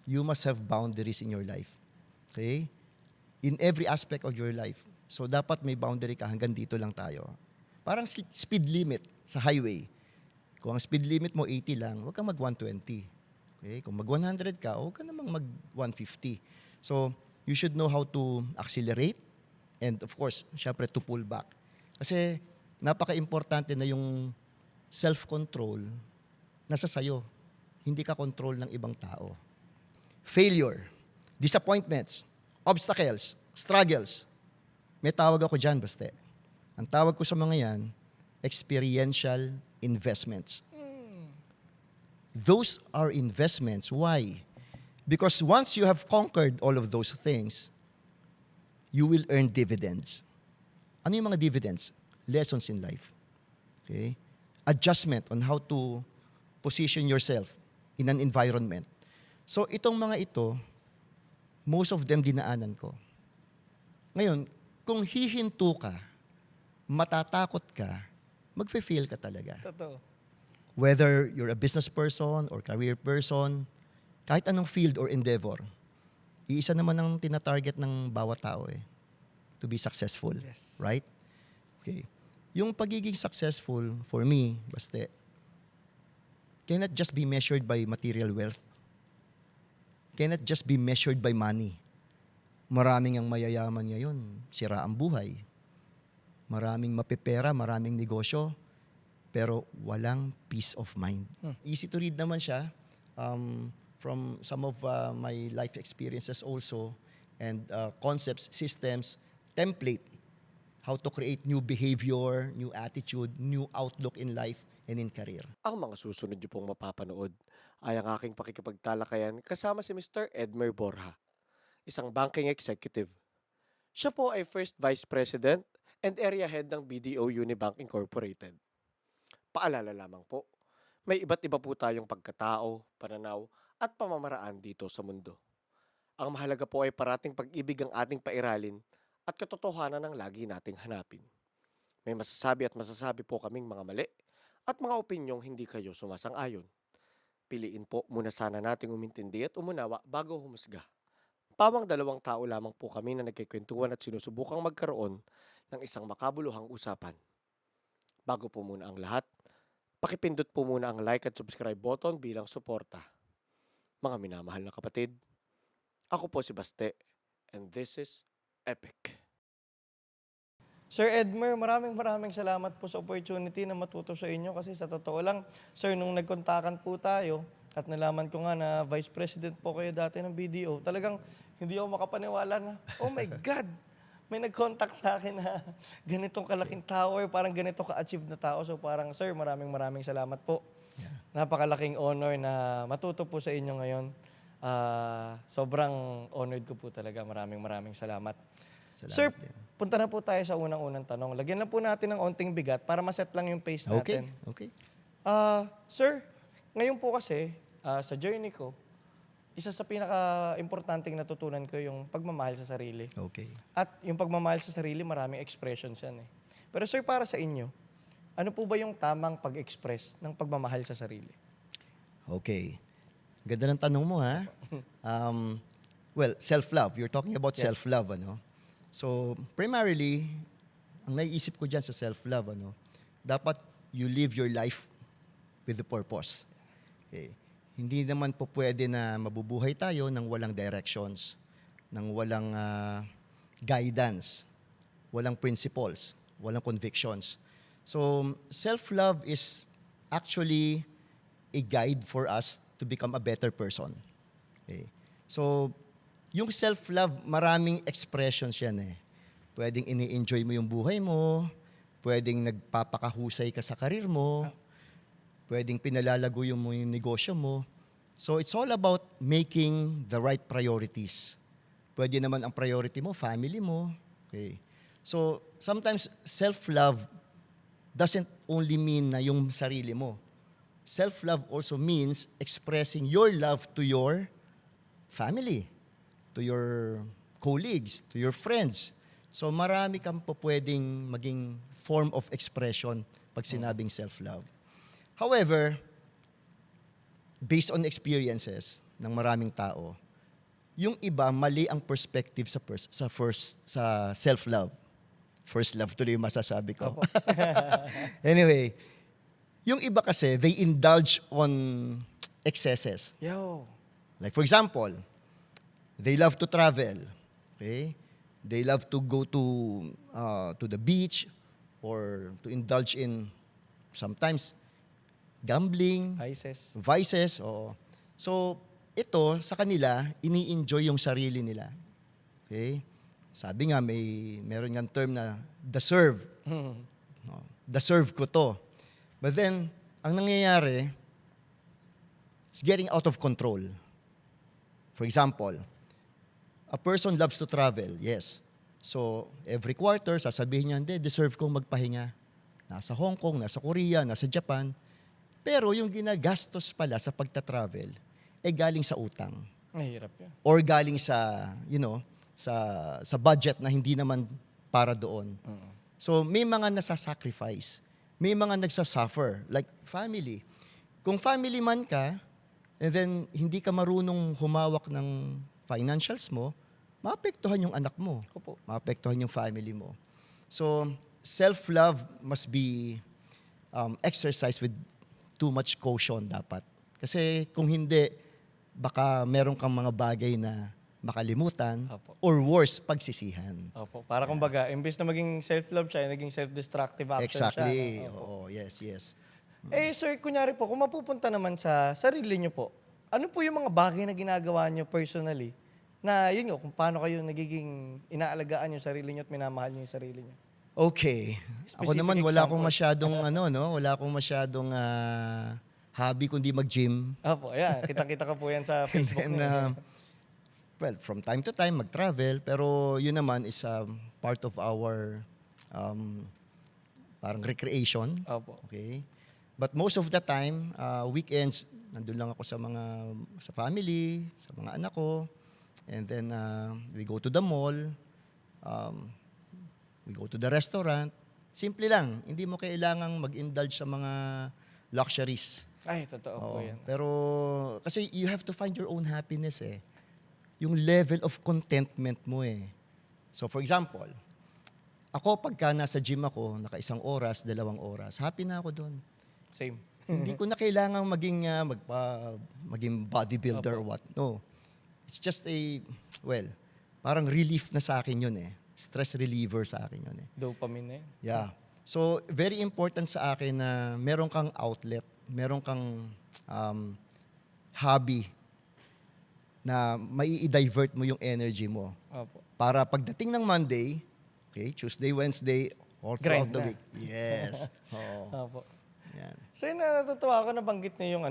you must have boundaries in your life. Okay? In every aspect of your life. So dapat may boundary ka, hanggang dito lang tayo. Parang speed limit sa highway. Kung ang speed limit mo 80 lang, huwag kang mag 120. Okay? Kung mag 100 ka, huwag ka namang mag 150. So you should know how to accelerate and of course, syempre to pull back. Kasi napaka-importante na yung self-control nasa sayo. Hindi ka control ng ibang tao. Failure, disappointments, obstacles, struggles. May tawag ako dyan, baste. Ang tawag ko sa mga yan, experiential investments. Those are investments. Why? Because once you have conquered all of those things, you will earn dividends. Ano yung mga dividends? Lessons in life. Okay? Adjustment on how to position yourself in an environment. So itong mga ito, most of them dinaanan ko. Ngayon, kung hihinto ka, matatakot ka, magfe-fail ka talaga. Totoo. Whether you're a business person or career person, kahit anong field or endeavor, iisa naman ang tinatarget ng bawat tao to be successful. Yes. Right? Okay. Yung pagiging successful, for me, baste, cannot just be measured by material wealth. Cannot just be measured by money. Maraming ang mayayaman ngayon, sira ang buhay. Maraming mapipera, maraming negosyo, pero walang peace of mind. Easy to read naman siya. From some of my life experiences also, and concepts, systems, template, how to create new behavior, new attitude, new outlook in life and in career. Ang mga susunod niyo pong mapapanood ay ang aking pakikipagtalakayan kasama si Mr. Edmer Borja, isang banking executive. Siya po ay First Vice President and Area Head ng BDO Unibank Incorporated. Paalala lamang po, may iba't iba po tayong pagkatao, pananaw at pamamaraan dito sa mundo. Ang mahalaga po ay parating pag-ibig ang ating pairalin at katotohanan ang lagi nating hanapin. May masasabi at masasabi po kaming mga mali at mga opinyong hindi kayo sumasang-ayon. Piliin po muna sana nating umintindi at umunawa bago humusga. Pamang 2 tao lamang po kami na nagkikwentuhan at sinusubukang magkaroon ng isang makabuluhang usapan. Bago po muna ang lahat, pakipindot po muna ang like at subscribe button bilang suporta. Mga minamahal na kapatid, ako po si Baste and this is Epic. Sir Edmer, maraming salamat po sa opportunity na matuto sa inyo kasi sa totoo lang, sir, nung nagkontakan po tayo at nalaman ko nga na Vice President po kayo dati ng BDO, talagang hindi ako makapaniwala na, oh my God, may nag-contact sa akin na ganitong kalaking tower, parang ganito ka-achieve na tao. So parang, sir, maraming salamat po. Napakalaking honor na matuto po sa inyo ngayon. Sobrang honored ko po talaga. Maraming salamat. Salamat Sir, din. punta na po tayo sa unang tanong. Lagyan lang po natin ng onting bigat para maset lang yung pace Okay, natin. okay. Sir, ngayon po kasi, sa journey ko, isa sa pinaka-importanting natutunan ko yung pagmamahal sa sarili. Okay. At yung pagmamahal sa sarili, maraming expressions yan eh. Pero sir, para sa inyo, ano po ba yung tamang pag-express ng pagmamahal sa sarili? Okay. Ganda ng tanong mo, ha? Well, self-love. You're talking about Yes. self-love, ano? So, primarily, ang naiisip ko dyan sa self-love, ano, dapat you live your life with a purpose. Okay. Hindi naman po pwede na mabubuhay tayo nang walang directions, nang walang guidance, walang principles, walang convictions. So, self-love is actually a guide for us to become a better person. Okay. So, yung self-love, maraming expressions yan eh. Pwedeng ini-enjoy mo yung buhay mo, pwedeng nagpapakahusay ka sa karir mo, pwedeng pinalalago mo yung negosyo mo. So, it's all about making the right priorities. Pwede naman ang priority mo, family mo. Okay. So, sometimes self-love doesn't only mean na yung sarili mo. Self-love also means expressing your love to your family, to your colleagues, to your friends. So marami kang po pwedeng maging form of expression pag sinabing self-love. However, based on experiences, ng maraming tao, yung iba mali ang perspective sa self-love. First love tuloy yung masasabi ko. Opo. Anyway, yung iba kasi they indulge on excesses. Yo. Like for example, they love to travel. Okay? They love to go to the beach or to indulge in sometimes gambling, vices. So, ito, sa kanila, ini-enjoy yung sarili nila. Okay? Sabi nga, meron nga term na deserve. No, deserve ko to. But then, ang nangyayari, it's getting out of control. For example, a person loves to travel, yes. So, every quarter, sasabihin niya, hindi, deserve kong magpahinga. Nasa Hong Kong, nasa Korea, nasa Japan. Pero yung ginagastos pala sa pagta-travel, galing sa utang. Mahirap yan. Or galing sa, sa budget na hindi naman para doon. So, may mga nasa-sacrifice. May mga nagsasuffer. Like family. Kung family man ka, and then hindi ka marunong humawak ng financials mo, maapektuhan yung anak mo. Opo. Maapektuhan yung family mo. So, self-love must be exercised with too much caution dapat. Kasi kung hindi, baka meron kang mga bagay na makalimutan Opo. or worse, pagsisihan. Opo. Para kumbaga, imbes na maging self-love siya, naging self-destructive action Exactly. siya. No? Opo. Oo, yes. Sir, kunyari po, kung mapupunta naman sa sarili nyo po, ano po yung mga bagay na ginagawa nyo personally na yun nga, kung paano kayo nagiging inaalagaan yung sarili nyo at minamahal nyo yung sarili nyo? Okay. Ako Specific naman wala akong examples. masyadong wala akong masyadong hobby kundi mag-gym. Opo, ayan. Kitang-kita ko po yan sa Facebook. And, well, from time to time mag-travel, pero yun naman is part of our parang recreation. Opo. Okay? But most of the time, weekends, nandun lang ako sa family, sa mga anak ko. And then, we go to the mall. We go to the restaurant. Simple lang. Hindi mo kailangang mag-indulge sa mga luxuries. Ay, totoo po Oo. yan. Pero, kasi you have to find your own happiness eh. Yung level of contentment mo eh. So, for example, ako pagka nasa gym ako, naka 1 oras, 2 oras, happy na ako doon. Same. Hindi ko na kailangang maging bodybuilder or what. No. It's just parang relief na sa akin yun eh. Stress reliever sa akin yun eh. Dopamine na yun. Yeah. So, very important sa akin na meron kang outlet, meron kang hobby na mai-divert mo yung energy mo. Opo. Para pagdating ng Monday, okay, Tuesday, Wednesday, all throughout Grind the na. week. Yes. Oo. Opo. Yan. So yun, natutuwa ako nabanggit niyo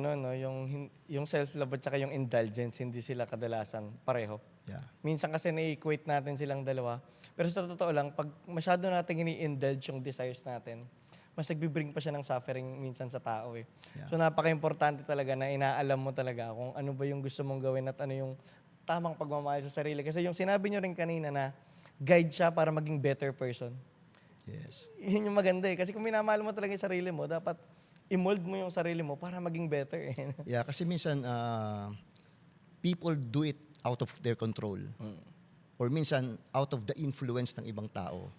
yung self-love at saka yung indulgence, hindi sila kadalasan pareho. Yeah. Minsan kasi na-equate natin silang dalawa. Pero sa totoo lang, pag masyado natin ini-indulge yung desires natin, mas nagbibring pa siya ng suffering minsan sa tao eh. Yeah. So napaka-importante talaga na inaalam mo talaga kung ano ba yung gusto mong gawin at ano yung tamang pagmamahal sa sarili. Kasi yung sinabi nyo rin kanina na guide siya para maging better person. Yes. Yun yung maganda eh. Kasi kung minamahal mo talaga yung sarili mo, dapat i-mold mo yung sarili mo para maging better eh. Yeah, kasi minsan people do it out of their control. Or minsan out of the influence ng ibang tao.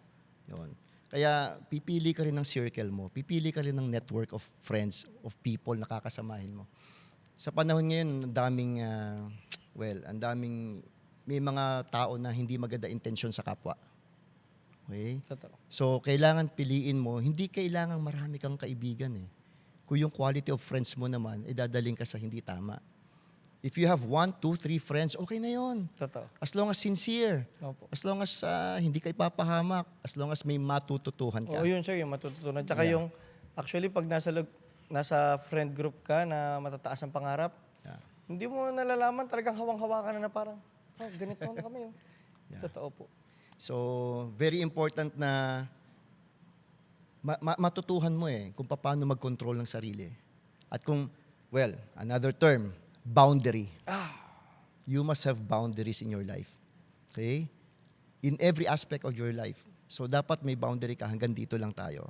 Yun. Kaya pipili ka rin ng circle mo, pipili ka rin ng network of friends, of people na kakasamahin mo. Sa panahon ngayon, may mga tao na hindi maganda intensyon sa kapwa. Okay? Totoo. So, kailangan piliin mo, hindi kailangan marami kang kaibigan eh. Kung yung quality of friends mo naman, dadaling ka sa hindi tama. If you have 1, 2, 3 friends, okay na yon. Totoo. As long as sincere. Opo. As long as hindi ka ipapahamak. As long as may matututuhan ka. Oo, yun sir, yung matututunan. Tsaka Yeah. yung, actually, pag nasa friend group ka na matataas ang pangarap, Yeah. hindi mo nalalaman, talagang hawang-hawakan na parang, ganito na kami. Yeah. Totoo po. So, very important na matutuhan mo kung paano mag-control ng sarili. At kung, another term, boundary. You must have boundaries in your life. Okay? In every aspect of your life. So, dapat may boundary ka, hanggang dito lang tayo.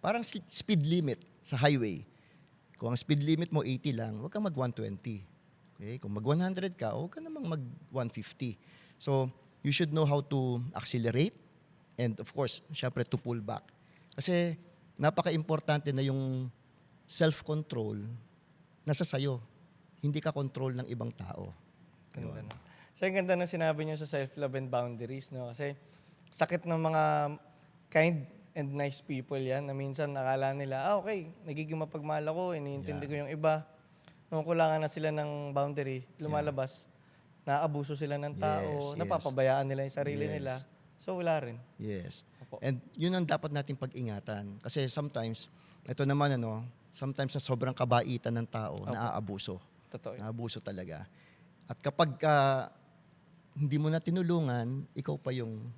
Parang speed limit sa highway. Kung ang speed limit mo 80 lang, huwag kang mag-120. Okay? Kung mag-100 ka, huwag ka namang mag-150. So, you should know how to accelerate and of course, syempre to pull back. Kasi napaka-importante na yung self-control nasa sayo. Hindi ka control ng ibang tao. Ganda na. So, yung ganda na sinabi niyo sa self-love and boundaries, no? Kasi sakit ng mga kind and nice people yan na minsan nakala nila, okay, nagiging mapagmahal ako, iniintindi ko yung iba. Nung kulangan na sila ng boundary, lumalabas, naabuso sila ng tao, Yes, yes. napapabayaan nila yung sarili Yes. nila. So, wala rin. Yes. Opo. And yun ang dapat nating pag-ingatan. Kasi sometimes, ito naman sometimes na sobrang kabaitan ng tao, naaabuso. Totoo. Naabuso talaga. At kapag hindi mo na tinulungan, ikaw pa yung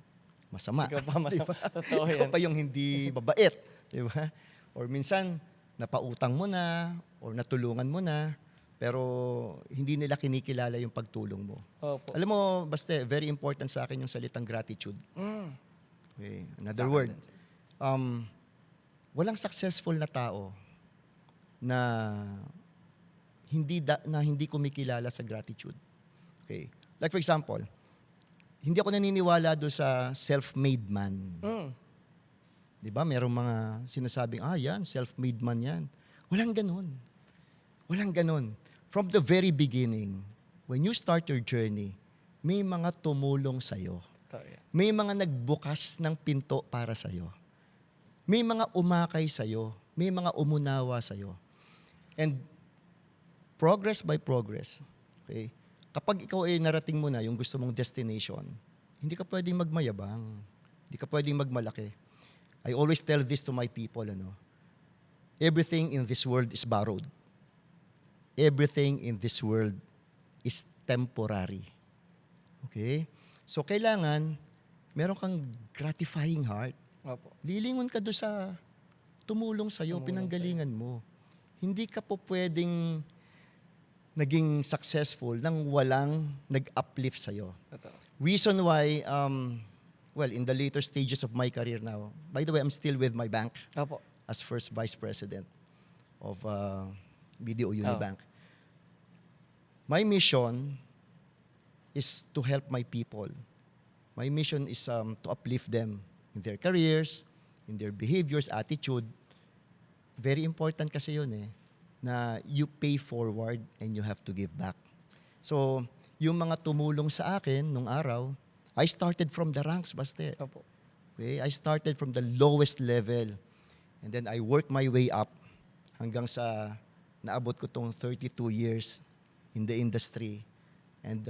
masama. Ikaw pa masama. Diba? Totoo Ikaw yan. pa yung hindi mabait. Di ba? Or minsan, napautang mo na, or natulungan mo na, pero hindi nila kinikilala yung pagtulong mo. Opo. Alam mo, basta, very important sa akin yung salitang gratitude. Okay. Another Sa akin word. din, sir. Walang successful na tao na hindi kumikilala sa gratitude. Okay. Like for example, hindi ako naniniwala do sa self-made man. Mm. 'Di ba? Merong mga sinasabing, yan, self-made man 'yan. Walang ganun. Walang ganun. From the very beginning, when you start your journey, may mga tumulong sa'yo. Totoo yan. May mga nagbukas ng pinto para sa'yo. May mga umakay sa'yo. May mga umunawa sa'yo. And progress by progress, okay? Kapag ikaw ay narating mo na yung gusto mong destination, hindi ka pwedeng magmayabang. Hindi ka pwedeng magmalaki. I always tell this to my people, everything in this world is borrowed. Everything in this world is temporary. Okay? So, kailangan, meron kang gratifying heart. Opo. Lilingon ka doon sa tumulong sa'yo, pinanggalingan mo. Hindi ka po pwedeng naging successful nang walang nag-uplift sa'yo. Totoo. Reason why, in the later stages of my career now, by the way, I'm still with my bank Opo. as first vice president of BDO Unibank. My mission is to help my people. My mission is to uplift them in their careers, in their behaviors, attitude. Very important kasi yun na you pay forward and you have to give back. So, yung mga tumulong sa akin nung araw, I started from the ranks, baste. Opo. Okay? I started from the lowest level. And then I worked my way up hanggang sa naabot ko tong 32 years in the industry. And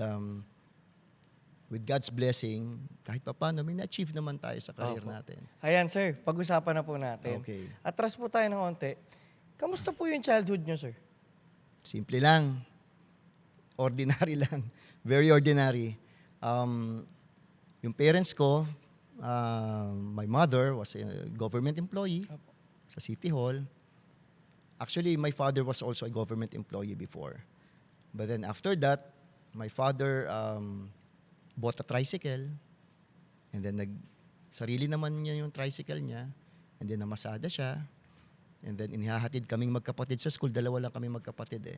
with God's blessing, kahit pa paano, may na-achieve naman tayo sa career Opo. natin. Ayan, sir. Pag-usapan na po natin. Okay. Atras po tayo ng konti. Kamusta po yung childhood nyo, sir? Simple lang. Ordinary lang. Very ordinary. Yung parents ko, my mother was a government employee Opo. sa City Hall. Actually, my father was also a government employee before. But then after that, my father bought a tricycle. And then sarili naman niya yung tricycle niya. And then namasada siya. And then inihahatid kaming magkapatid sa school. Dalawa lang kami magkapatid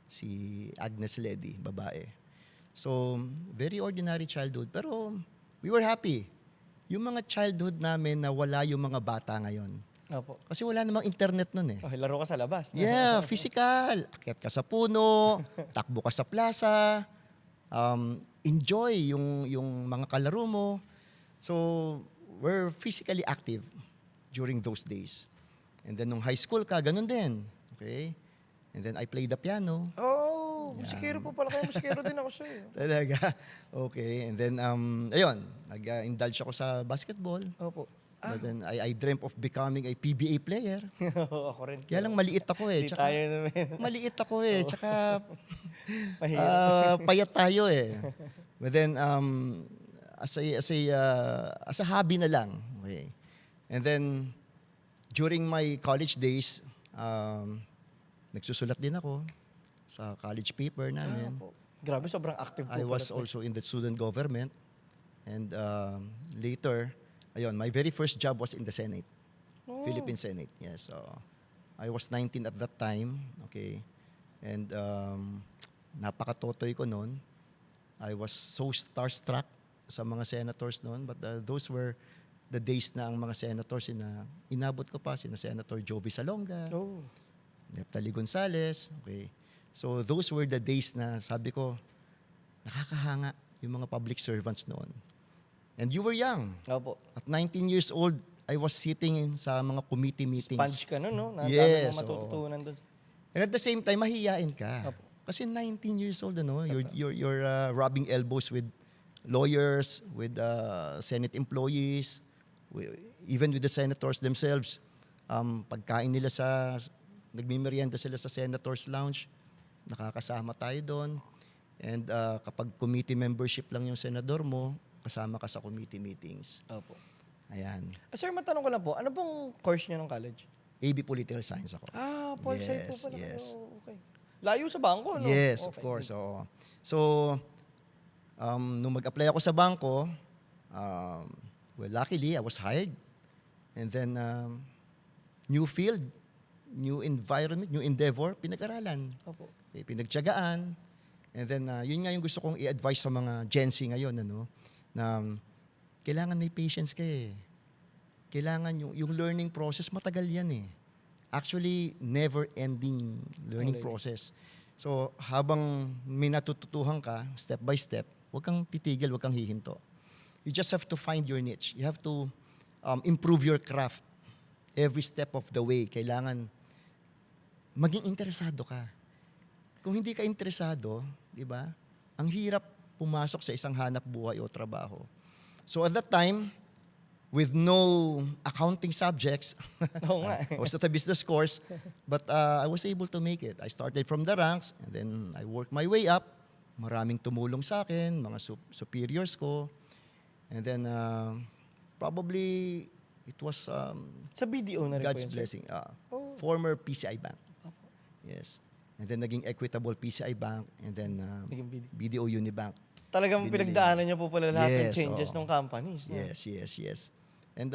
Si Agnes Ledy, babae. So, very ordinary childhood. Pero we were happy. Yung mga childhood namin na wala yung mga bata ngayon. Opo. Kasi wala namang internet nun Okay, laro ka sa labas. Yeah, physical. Akyat ka sa puno, takbo ka sa plaza, enjoy yung mga kalaro mo. So, we're physically active during those days. And then nung high school ka, ganun din. Okay? And then I played the piano. Oh, musikero po pala kayo. Musikero din ako, sir. Talaga. Okay. And then, ayun, nag-indulge ako sa basketball. Opo. But then I dreamt of becoming a PBA player. Ako rin. Kaya lang maliit ako Di Tsaka, tayo naman. maliit ako Tsaka Mahirap. payat tayo But then as a hobby na lang. Okay. And then during my college days, nagsusulat din ako sa college paper namin. Opo. Grabe, sobrang active po I pala, was sir. also in the student government. And later, my very first job was in the Senate. Oh. Philippine Senate. Yes. So I was 19 at that time. Okay. And napakatotoy ko noon. I was so starstruck sa mga senators noon. But those were the days na ang mga senators inabot ko pa. Sina Senator Jovi Salonga, Oh. Neftali Gonzales. Okay. So those were the days na sabi ko, nakakahanga yung mga public servants noon. And you were young. Opo. At 19 years old, I was sitting sa mga committee meetings. Sponge ka nun, no? Na Yes, dami mong matututunan doon. And at the same time, mahihiyain ka. Opo. Kasi 19 years old, you're rubbing elbows with lawyers, with Senate employees, even with the senators themselves. Pagkain nila nagmimerienda sila sa Senators Lounge, nakakasama tayo doon. And kapag committee membership lang yung senador mo, kasama ka sa committee meetings. Opo. Ayan. Sir, matanong ko lang po, ano pong course niyo ng college? AB Political Science ako. Pol sci po Yes, pala. yes. Oh, okay. Layo sa bangko, no? Yes, of Okay. course. Oo. So, nung mag-apply ako sa bangko, well, luckily, I was hired. And then, new field, new environment, new endeavor, pinag-aralan. Opo. Okay, pinagtiyagaan. And then, yun nga yung gusto kong i-advise sa mga Gen Z ngayon, na kailangan may patience ka eh. Kailangan yung learning process, matagal yan eh. Actually, never-ending learning process. So, habang may natututuhan ka, step by step, huwag kang titigil, huwag kang hihinto. You just have to find your niche. You have to improve your craft. Every step of the way, kailangan maging interesado ka. Kung hindi ka interesado, di ba, ang hirap pumasok sa isang hanap buhay o trabaho. So at that time, with no accounting subjects, Oo nga. I was not a business course, but I was able to make it. I started from the ranks, and then I worked my way up. Maraming tumulong sa akin, mga superiors ko. And then, probably, it was Sa BDO na rin God's po yun, sir? blessing. Oh. Former PCI Bank. Yes. And then, naging Equitable PCI Bank, and then Naging BDO. BDO Unibank. Talagang Binili. pinagdaanan niyo po pala lahat ng Yes, changes oo. ng companies. No? Yes. And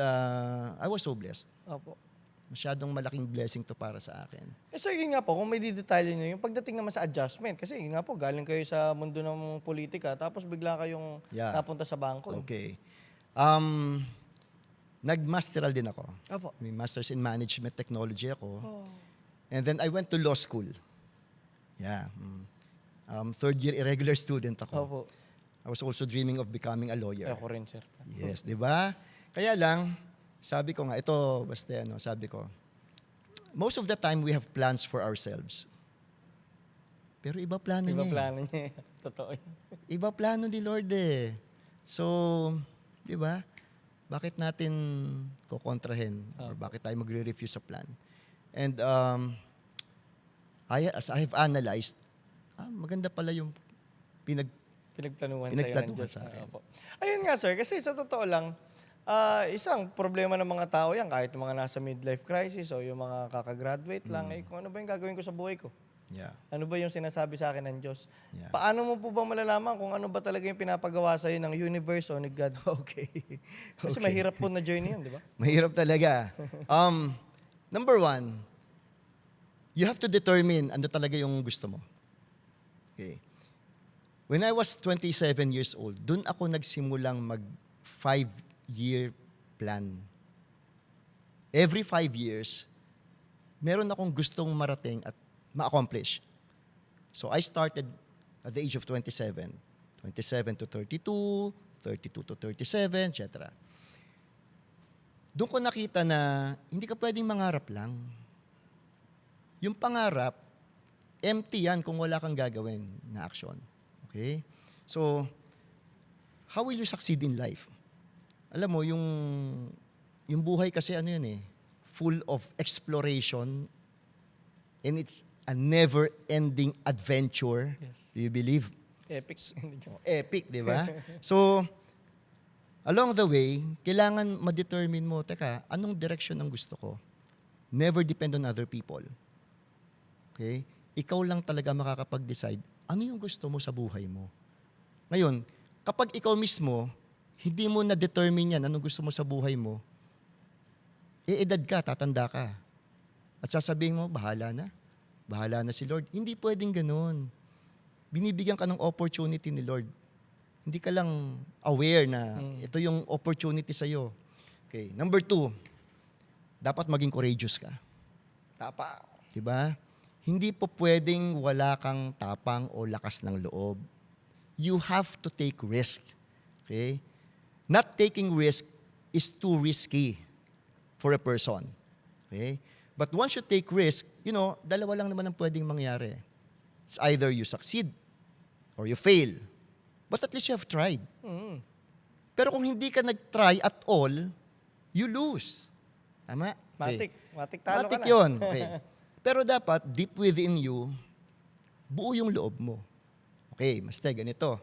I was so blessed. Opo. Masyadong malaking blessing to para sa akin. Sir, yun nga po, kung may didetalye nyo, yung pagdating naman sa adjustment, kasi yun nga po, galing kayo sa mundo ng politika, tapos bigla kayong Yeah. napunta sa bangko. Okay. Nag-masteral din ako. Opo. May Masters in Management Technology ako. Oh. And then I went to law school. Yeah. Third year irregular student ako. Opo. I was also dreaming of becoming a lawyer. Ako rin, sir. Yes, di ba? Kaya lang, sabi ko nga, ito, basta sabi ko, most of the time we have plans for ourselves. Pero iba plano Iba niya. plano niya. Totoo yun. Iba plano ni Lord eh. So, di ba? Bakit natin kukontrahin? Or bakit tayo magre-refuse sa plan? And as I have analyzed, maganda pala yung Pinagplanuhan Pinagplanuhan sa'yo ng Diyos. sa akin. Opo. Ayun nga, sir, kasi sa totoo lang, isang problema ng mga tao yan, kahit yung mga nasa midlife crisis o yung mga kakagraduate lang, kung ano ba yung gagawin ko sa buhay ko? Yeah. Ano ba yung sinasabi sa akin ng Diyos? Yeah. Paano mo po ba malalaman kung ano ba talaga yung pinapagawa sa'yo ng universe o ni God? Okay. Kasi Okay. mahirap po na journey yun, di ba? Mahirap talaga. Number one, you have to determine ano talaga yung gusto mo. Okay. When I was 27 years old, dun ako nagsimulang mag 5-year plan. Every 5 years, meron akong gustong marating at ma-accomplish. So I started at the age of 27. 27 to 32, 32 to 37, etc. Doon ko nakita na hindi ka pwedeng mangarap lang. Yung pangarap, empty yan kung wala kang gagawin na action. Okay? So, how will you succeed in life? Alam mo, yung buhay kasi ano yun eh, full of exploration and it's a never-ending adventure. Yes. Do you believe? Epic. Epic, di ba? So, along the way, kailangan ma-determine mo, teka, anong direction ang gusto ko? Never depend on other people. Okay? Ikaw lang talaga makakapag-decide ano yung gusto mo sa buhay mo. Ngayon, kapag ikaw mismo, hindi mo na-determine yan, anong gusto mo sa buhay mo, edad ka, tatanda ka. At sasabihin mo, bahala na. Bahala na si Lord. Hindi pwedeng ganun. binibigyan ka ng opportunity ni Lord. Hindi ka lang aware na ito yung opportunity sa'yo. Okay. Number 2, dapat maging courageous ka. Tapa. Diba? Hindi po pwedeng wala kang tapang o lakas ng loob. You have to take risk. Okay? Not taking risk is too risky for a person. Okay? But once you take risk, dalawa lang naman ang pwedeng mangyari. It's either you succeed or you fail. But at least you have tried. Pero kung hindi ka nag-try at all, you lose. Tama? Okay. Matik talo Matik ka na. yun. Okay. Pero dapat, deep within you, buo yung loob mo. Okay, Master, ganito.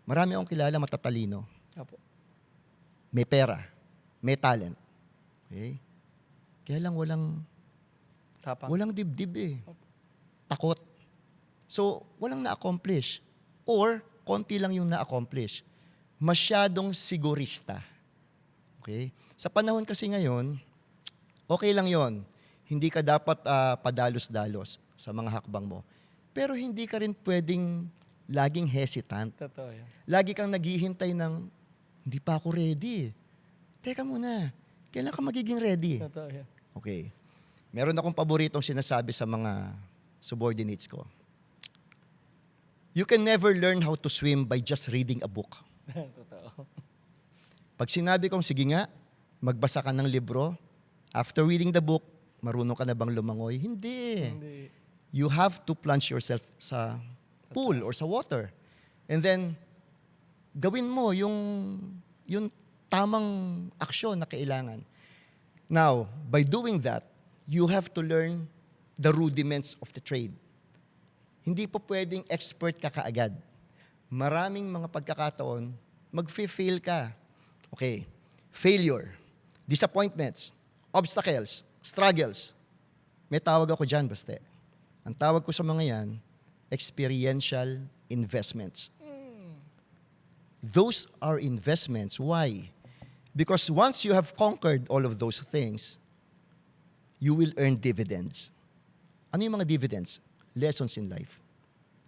Marami akong kilala matatalino. Opo. May pera. May talent. Okay? Kaya lang Tapang. walang dibdib eh. Takot. So, walang na-accomplish. Or, konti lang yung na-accomplish. Masyadong sigurista. Okay? Sa panahon kasi ngayon, okay lang yon. Hindi ka dapat padalos-dalos sa mga hakbang mo. Pero hindi ka rin pwedeng laging hesitant. Totoo yan. Lagi kang naghihintay ng, hindi pa ako ready. Teka muna, kailan ka magiging ready? Totoo yan. Okay. Meron akong paboritong sinasabi sa mga subordinates ko. You can never learn how to swim by just reading a book. Totoo. Pag sinabi kong, sige nga, magbasa ka ng libro, after reading the book, marunong ka na bang lumangoy? Hindi. Hindi. You have to plunge yourself sa pool or sa water. And then, gawin mo yung tamang aksyon na kailangan. Now, by doing that, you have to learn the rudiments of the trade. Hindi po pwedeng expert ka kaagad. Maraming mga pagkakataon, mag-fail ka. Okay. Failure, disappointments, obstacles, struggles. May tawag ako dyan, baste. Ang tawag ko sa mga yan, experiential investments. Those are investments. Why? Because once you have conquered all of those things, you will earn dividends. Ano yung mga dividends? Lessons in life.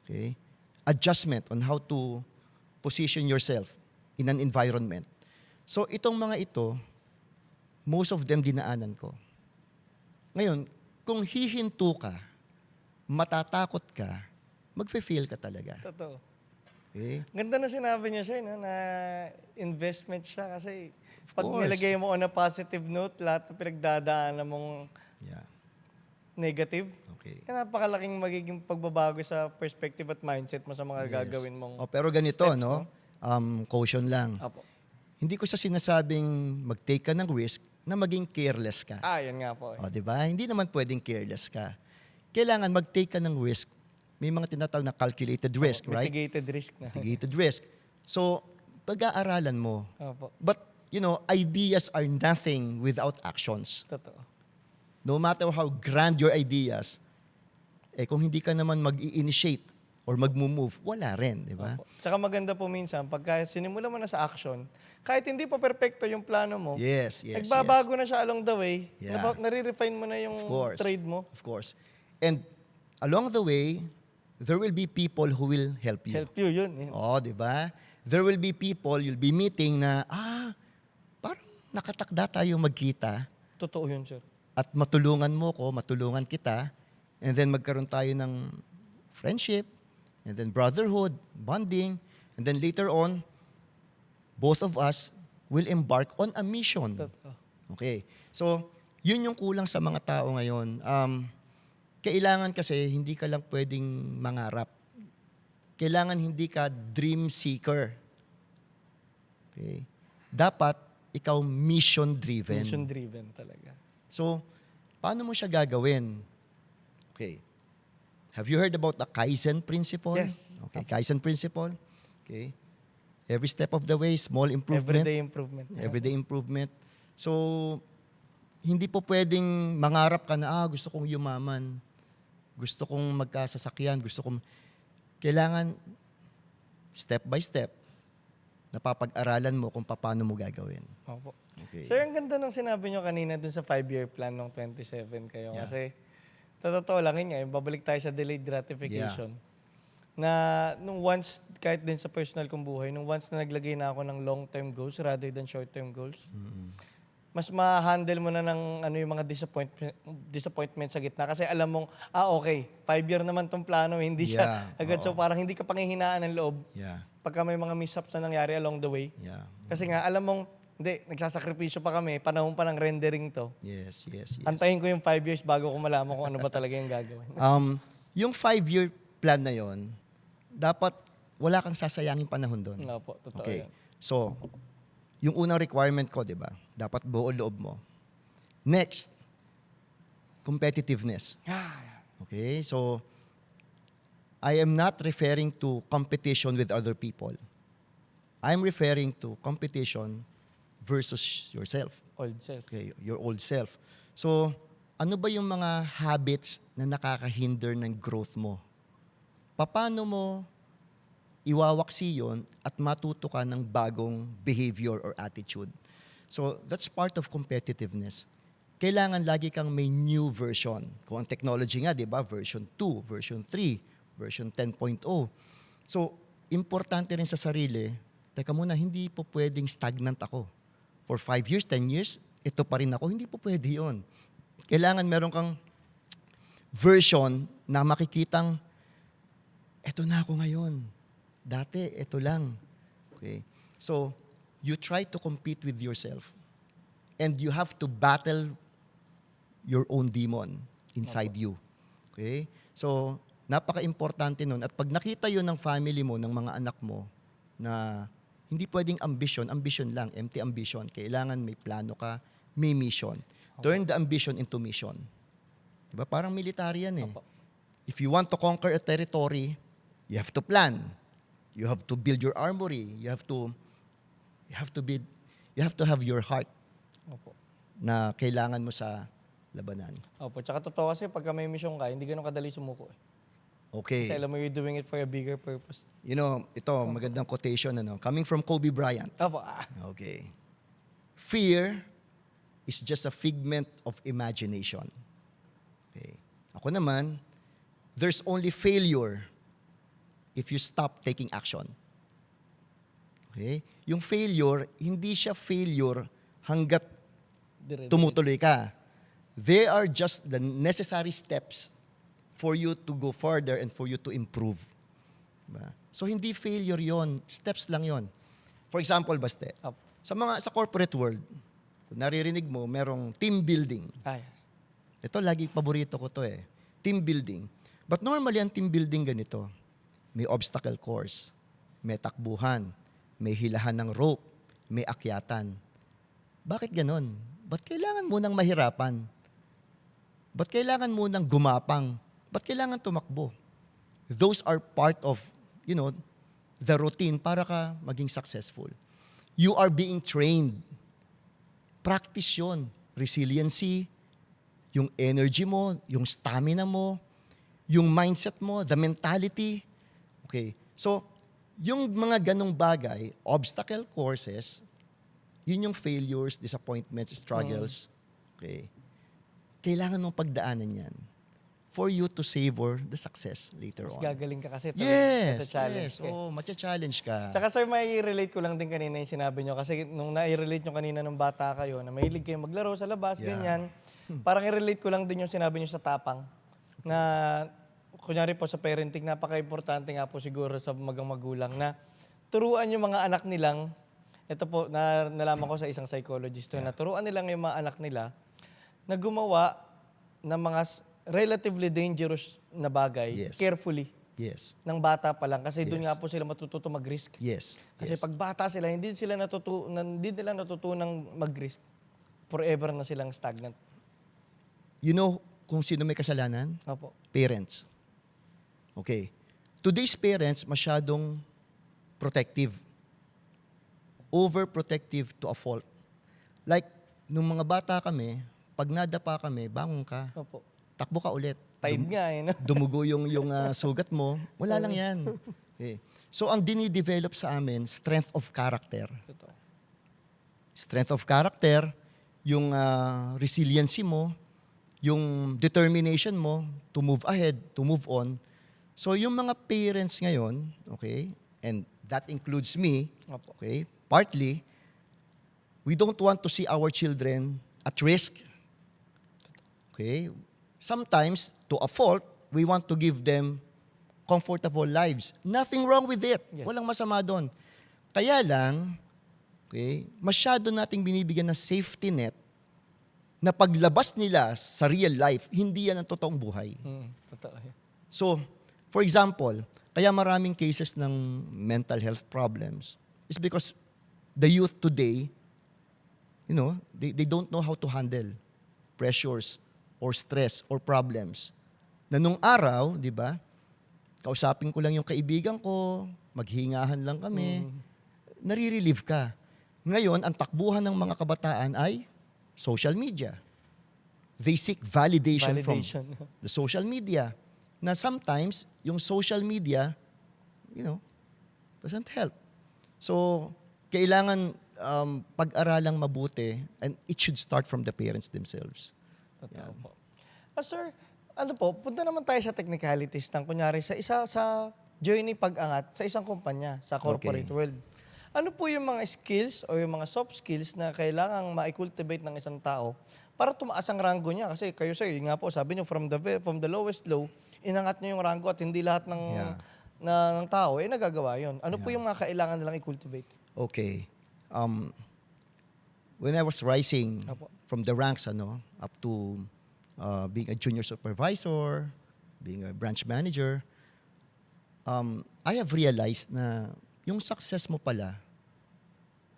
Okay? Adjustment on how to position yourself in an environment. So itong mga ito, most of them dinaanan ko. Ngayon, kung hihinto ka, matatakot ka, magfe-fail ka talaga. Totoo. Okay? Ganda na sinabi niya sir, no, na investment siya kasi pag course. nilagay mo on a positive note, lahat ng pinagdadaanan mong Yeah. negative, Okay. kaya napakalaking magiging pagbabago sa perspective at mindset mo sa mga Yes. gagawin mong Pero ganito, steps, no? Caution lang. Apo. Hindi ko sa sinasabing mag-take ka ng risk na maging careless ka. Yan nga po. O, di ba? Hindi naman pwedeng careless ka. Kailangan mag-take ka ng risk. May mga tinatawag na calculated risk, right? Mitigated risk na. Mitigated risk. So, pag-aaralan mo. Opo. But, ideas are nothing without actions. Totoo. No matter how grand your ideas, kung hindi ka naman mag-i-initiate or mag-move, wala rin, di ba? Opo. Tsaka maganda po minsan, pagka sinimula mo na sa action, kahit hindi pa perfecto yung plano mo, Yes. nagbabago na siya along the way, Yeah. nare-refine mo na yung Of course. trade mo. Of course. And along the way, there will be people who will help you. Help you, yun. Yun. Oo, di ba? There will be people you'll be meeting na, parang nakatakda tayo magkita Totoo yun, sir. at matulungan mo ko, matulungan kita, and then magkaroon tayo ng friendship, and then brotherhood, bonding, and then later on, both of us will embark on a mission. Totoo. Okay. So, yun yung kulang sa mga tao ngayon. Kailangan kasi hindi ka lang pwedeng mangarap. Kailangan hindi ka dream seeker. Okay? Dapat ikaw mission-driven. Mission-driven talaga. So, paano mo siya gagawin? Okay. Have you heard about the Kaizen principle? Yes. Okay, Kaizen principle. Okay. Every step of the way, small improvement. Everyday improvement. Everyday improvement. So, hindi po pwedeng mangarap ka na, gusto kong yumaman. Gusto kong magkasasakyan. Kailangan, step by step, napapag-aralan mo kung paano mo gagawin. Opo. Okay. Sir, ang ganda ng sinabi nyo kanina dun sa 5-year plan ng 27 kayo. Yeah. Kasi, totoo lang yun nga, babalik tayo sa delayed gratification. na nung once, kahit din sa personal kong buhay, nung once na naglagay na ako ng long-term goals rather than short-term goals, mas ma-handle mo na ng ano yung mga disappointment sa gitna. Kasi alam mong, okay, 5-year naman tong plano, hindi siya Yeah, agad. So parang hindi ka panghihinaan ng loob Yeah. pagka may mga mishaps na nangyari along the way. Yeah. Kasi nga, alam mong, hindi, nagsasakripisyo pa kami, panahon pa ng rendering to. Yes. Antayin ko yung 5 years bago ko malaman kung ano ba talaga yung gagawin. Yung 5-year plan na yon, dapat wala kang sasayangin panahon doon. Nga po, totoo Okay. yan. So, yung unang requirement ko, di ba? Dapat buo loob mo. Next, competitiveness. Okay? So, I am not referring to competition with other people. I'm referring to competition versus yourself. Old self. Okay, your old self. So, ano ba yung mga habits na nakakahinder ng growth mo? Paano mo iwawaksi yun at matuto ka ng bagong behavior or attitude? So, that's part of competitiveness. Kailangan lagi kang may new version. Kung ang technology nga, di ba? Version 2, version 3, version 10.0. So, importante rin sa sarili, teka muna, hindi po pwedeng stagnant ako. For 5 years, 10 years, ito pa rin ako. Hindi po pwede yun. Kailangan meron kang version na makikitang, eto na ako ngayon. Dati, eto lang. Okay? So, you try to compete with yourself. And you have to battle your own demon inside you. Okay? So, napaka-importante nun. At pag nakita yun ng family mo, ng mga anak mo, na hindi pwedeng ambition lang, empty ambition. Kailangan may plano ka, may mission. Turn the ambition into mission. Diba? Parang military yan eh. Opo. If you want to conquer a territory, you have to plan. You have to build your armory. You have to have your heart Opo. na kailangan mo sa labanan. Opo. Tsaka totoo kasi pagka may mission ka, hindi ganun kadali sumuko eh. Okay. Kasi alam mo, you're doing it for a bigger purpose. You know, ito, magandang quotation, coming from Kobe Bryant. Opo. Okay. Fear is just a figment of imagination. Okay. Ako naman, there's only failure if you stop taking action. Okay? Yung failure, hindi siya failure hanggat Dire-dire. tumutuloy ka. They are just the necessary steps for you to go further and for you to improve. Diba? So hindi failure yon, steps lang yon. For example, Baste, Opo. sa corporate world, kung naririnig mo, merong team building. Yes. Ito, lagi paborito ko to eh. Team building. But normally, ang team building ganito. May obstacle course, may takbuhan, may hilahan ng rope, may akyatan. Bakit ganon? Ba't kailangan munang mahirapan? Ba't kailangan munang gumapang? Ba't kailangan tumakbo? Those are part of, the routine para ka maging successful. You are being trained. Practice yun. Resiliency, yung energy mo, yung stamina mo, yung mindset mo, the mentality. Okay. So, yung mga ganong bagay, obstacle courses, yun yung failures, disappointments, struggles. Okay. Kailangan mong pagdaanan yan for you to savor the success later Mas on. gagaling ka kasi. Yes, challenge yes. Oh, matcha-challenge ka. Tsaka sir, may relate ko lang din kanina yung sinabi nyo. Kasi nung na-relate nyo kanina nung bata kayo, na mahilig kayo maglaro sa labas, Yeah. ganyan. Parang i-relate ko lang din yung sinabi nyo sa tapang. Na, kunyari po sa parenting, napaka-importante nga po siguro sa magulang na turuan yung mga anak nilang, ito po, nalaman ko sa isang psychologist, na turuan nilang yung mga anak nila na gumawa ng mga relatively dangerous na bagay Yes. carefully Yes. ng bata pa lang kasi doon Yes. nga po sila matututo mag-risk. Yes. Kasi yes. pag bata sila, hindi nila natutunang mag-risk. Forever na silang stagnant. You know kung sino may kasalanan? Opo. Parents. Okay. Today's parents masyadong protective. Overprotective to a fault. Like, nung mga bata kami, pag nadapa kami, bangon ka, Opo. takbo ka ulit. Tide nga eh, no? Dumugo yung sugat mo, wala lang yan. Okay. So, ang dinidevelop sa amin, strength of character. Totoo. Strength of character, yung resiliency mo, yung determination mo to move ahead, to move on. So yung mga parents ngayon, okay, and that includes me, Opo. okay, partly, we don't want to see our children at risk. Okay? Sometimes, to a fault, we want to give them comfortable lives. Nothing wrong with it. Yes. Walang masama doon. Kaya lang, okay, masyado nating binibigyan ng safety net na paglabas nila sa real life, hindi yan ang totoong buhay. Totoo yan. So, for example, kaya maraming cases ng mental health problems is because the youth today, they don't know how to handle pressures or stress or problems. Na nung araw, di ba, kausapin ko lang yung kaibigan ko, maghingahan lang kami, nare-relieve ka. Ngayon, ang takbuhan ng mga kabataan ay social media. They seek validation from the social media. Na sometimes, yung social media, doesn't help. So, kailangan pag-aralang mabuti and it should start from the parents themselves. Totoo po. Sir, punta naman tayo sa technicalities ng kunyari sa journey pag-angat sa isang kumpanya, sa corporate Okay. world. Ano po yung mga skills o yung mga soft skills na kailangang ma-cultivate ng isang tao para tumaas ang rango niya? Kasi kayo sir, yun nga po, sabi niyo from the lowest low, inangat niyo yung rango at hindi lahat ng tao nagagawa yun. Ano po yung mga kailangan nilang i-cultivate? Okay. When I was rising Apo. from the ranks up to being a junior supervisor, being a branch manager, I have realized na yung success mo pala,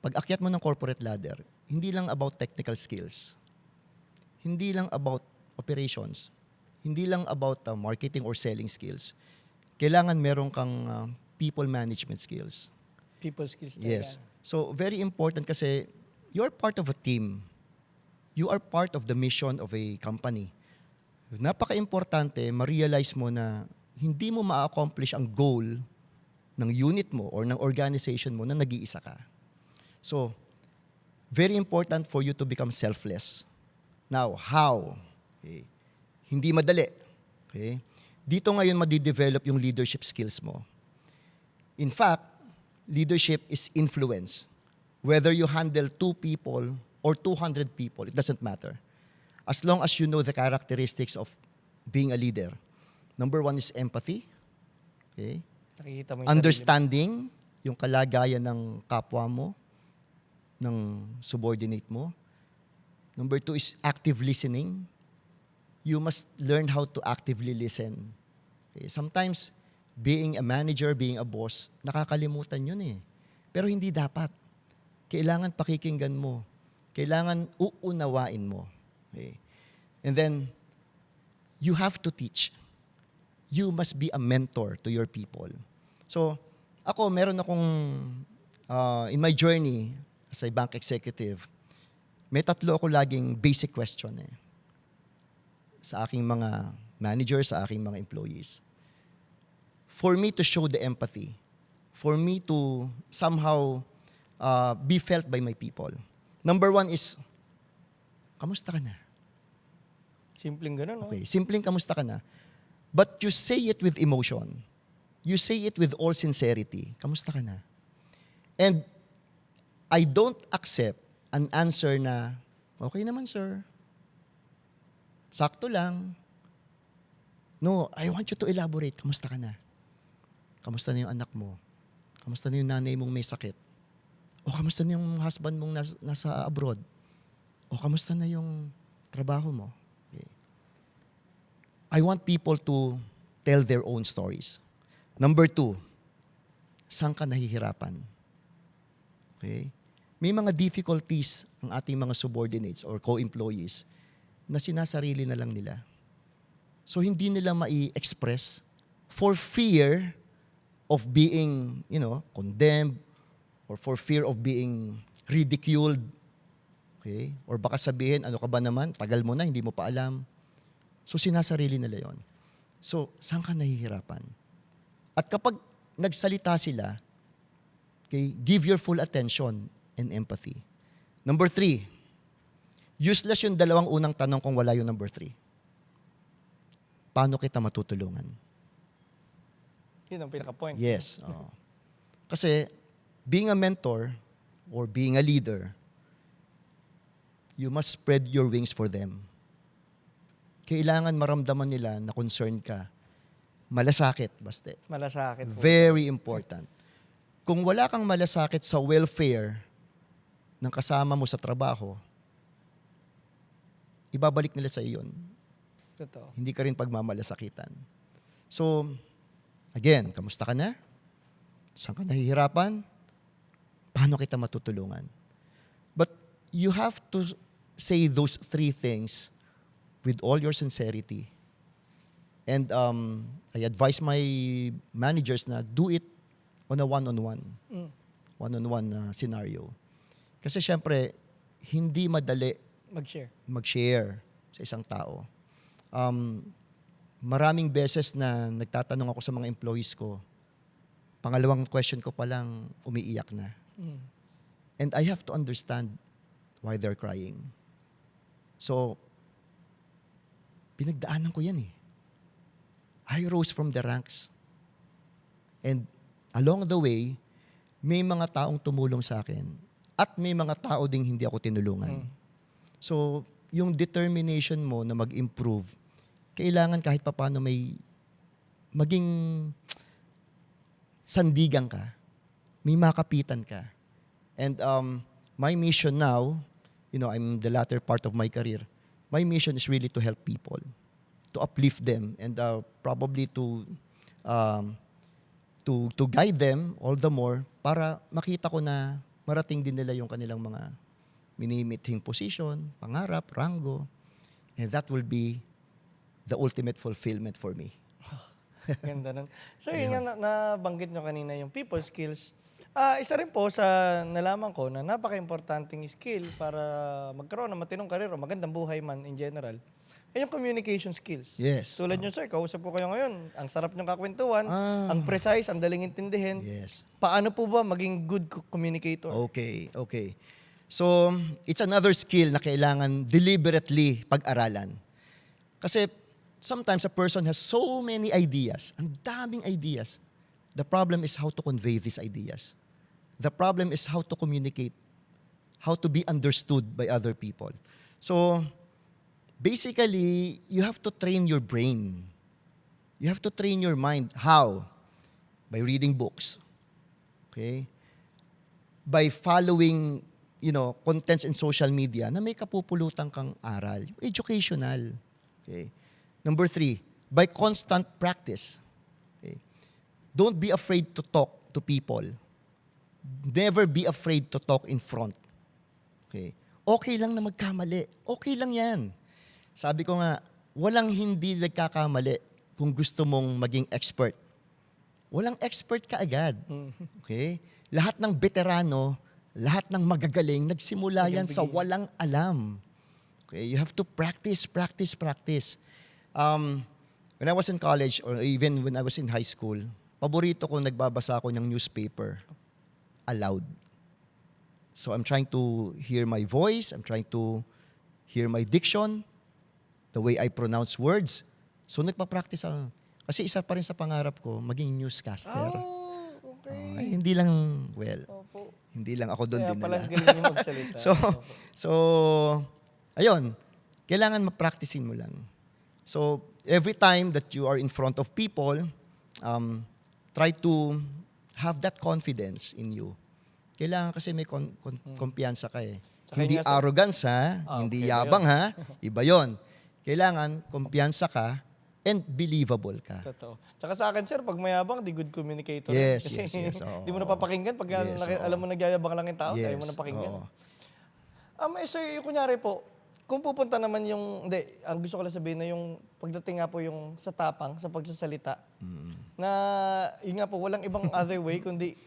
pag akyat mo ng corporate ladder, hindi lang about technical skills, hindi lang about operations, hindi lang about marketing or selling skills. Kailangan meron kang people management skills. People skills na Yes. yan. So, very important kasi you're part of a team. You are part of the mission of a company. Napaka-importante, ma-realize mo na hindi mo ma-accomplish ang goal ng unit mo or ng organization mo na nag-iisa ka. So, very important for you to become selfless. Now, how? Okay. Hindi madali. Okay? Dito ngayon madidevelop yung leadership skills mo. In fact, leadership is influence. Whether you handle 2 people or 200 people, it doesn't matter. As long as you know the characteristics of being a leader. Number 1 is empathy. Okay? Nakikita mo yung Understanding yung kalagayan ng kapwa mo, ng subordinate mo. Number 2 is active listening. You must learn how to actively listen. Okay? Sometimes, being a manager, being a boss, nakakalimutan yun eh. Pero hindi dapat. Kailangan pakikinggan mo. Kailangan uunawain mo. Okay? And then, you have to teach. You must be a mentor to your people. So, ako, meron akong, in my journey as a bank executive, may 3 ako laging basic question sa aking mga managers, sa aking mga employees. For me to show the empathy, for me to somehow be felt by my people. Number 1 is, kamusta ka na? Simpleng ganun, no? Okay, simpleng kamusta ka na. But you say it with emotion. You say it with all sincerity. Kamusta ka na? And I don't accept an answer na, okay naman sir. Sakto lang. No, I want you to elaborate. Kamusta ka na? Kamusta na yung anak mo? Kamusta na yung nanay mong may sakit? O kamusta na yung husband mong nasa abroad? O kamusta na yung trabaho mo? Okay. I want people to tell their own stories. Number 2, saan ka nahihirapan? Okay? May mga difficulties ang ating mga subordinates or co-employees na sinasarili na lang nila. So hindi nila mai-express for fear of being, condemned or for fear of being ridiculed. Okay? Or baka sabihin, ano ka ba naman? Tagal mo na, hindi mo pa alam. So sinasarili nila yon. So, saan ka nahihirapan? At kapag nagsalita sila, okay, give your full attention and empathy. Number 3, useless yung 2 unang tanong kung wala yung number 3. Paano kita matutulungan? Yun ang pinaka-point. Yes. Kasi being a mentor or being a leader, you must spread your wings for them. Kailangan maramdaman nila na concerned ka. Malasakit, basta. Malasakit po. Very important. Kung wala kang malasakit sa welfare ng kasama mo sa trabaho, ibabalik nila sa iyon. Totoo. Hindi ka rin pagmamalasakitan. So, again, kamusta ka na? Saan ka nahihirapan? Paano kita matutulungan? But you have to say those three things with all your sincerity. And I advise my managers na do it on a one-on-one. One-on-one scenario. Kasi syempre, hindi madali mag-share sa isang tao. Maraming beses na nagtatanong ako sa mga employees ko, pangalawang question ko pa lang, umiiyak na. And I have to understand why they're crying. So, pinagdaanan ko yan eh. I rose from the ranks. And along the way, may mga taong tumulong sa akin at may mga tao ding hindi ako tinulungan. So, yung determination mo na mag-improve, kailangan kahit papaano may maging sandigan ka, may makapitan ka. And my mission now, I'm the latter part of my career, my mission is really to help people, to uplift them, and probably to guide them all the more para makita ko na marating din nila yung kanilang mga minimithing position, pangarap, rango, and that will be the ultimate fulfillment for me. Ganda nun. So yun nga, nabanggit nyo kanina yung people skills. Isa rin po sa nalaman ko na napaka-importanting skill para magkaroon ng matinong karir o magandang buhay man in general, ay yung communication skills. Yes. Tulad nyo, sir, kausap ko kayo ngayon. Ang sarap nyong kakwentuhan, ang precise, ang daling intindihin. Yes. Paano po ba maging good communicator? Okay. So, it's another skill na kailangan deliberately pag-aralan. Kasi sometimes a person has so many ideas, ang daming ideas. The problem is how to convey these ideas. The problem is how to communicate, how to be understood by other people. So, basically, you have to train your brain. You have to train your mind. How? By reading books. Okay? By following, contents in social media na may kapupulutan kang aral. Educational. Okay? Number 3, by constant practice. Okay? Don't be afraid to talk to people. Never be afraid to talk in front. Okay? Okay lang na magkamali. Okay lang yan. Sabi ko nga, walang hindi nagkakamali kung gusto mong maging expert. Walang expert ka agad. Okay? Lahat ng veterano, lahat ng magagaling, nagsimula yan sa walang alam. Okay? You have to practice. When I was in college or even when I was in high school, paborito ko nagbabasa ako ng newspaper aloud. So I'm trying to hear my voice, I'm trying to hear my diction, the way I pronounce words. So nagpa-practice ako. Kasi isa pa rin sa pangarap ko, maging newscaster. Okay. Hindi lang, Opo. hindi lang ako doon Kaya din palang nila. galing yung magsalita. So, ayun, kailangan ma-practicein mo lang. So, every time that you are in front of people, try to have that confidence in you. Kailangan kasi may kumpiyansa ka eh. Tsaka Hindi yun nga sa- arrogance ha, hindi okay, yabang ha, iba yon. Kailangan kumpiyansa ka and believable ka. Totoo. Tsaka sa akin, sir, pag mayabang, di good communicator. Yes, Kasi yes, oo. di mo napapakinggan pag Yes, oo. alam mo nagyayabang lang yung tao, Yes, ayaw mo napakinggan. oo. Sir, yung kunyari po, kung pupunta naman ang gusto ko lang sabihin na yung pagdating nga po yung sa tapang, sa pagsasalita, na yun nga po, walang ibang other way kundi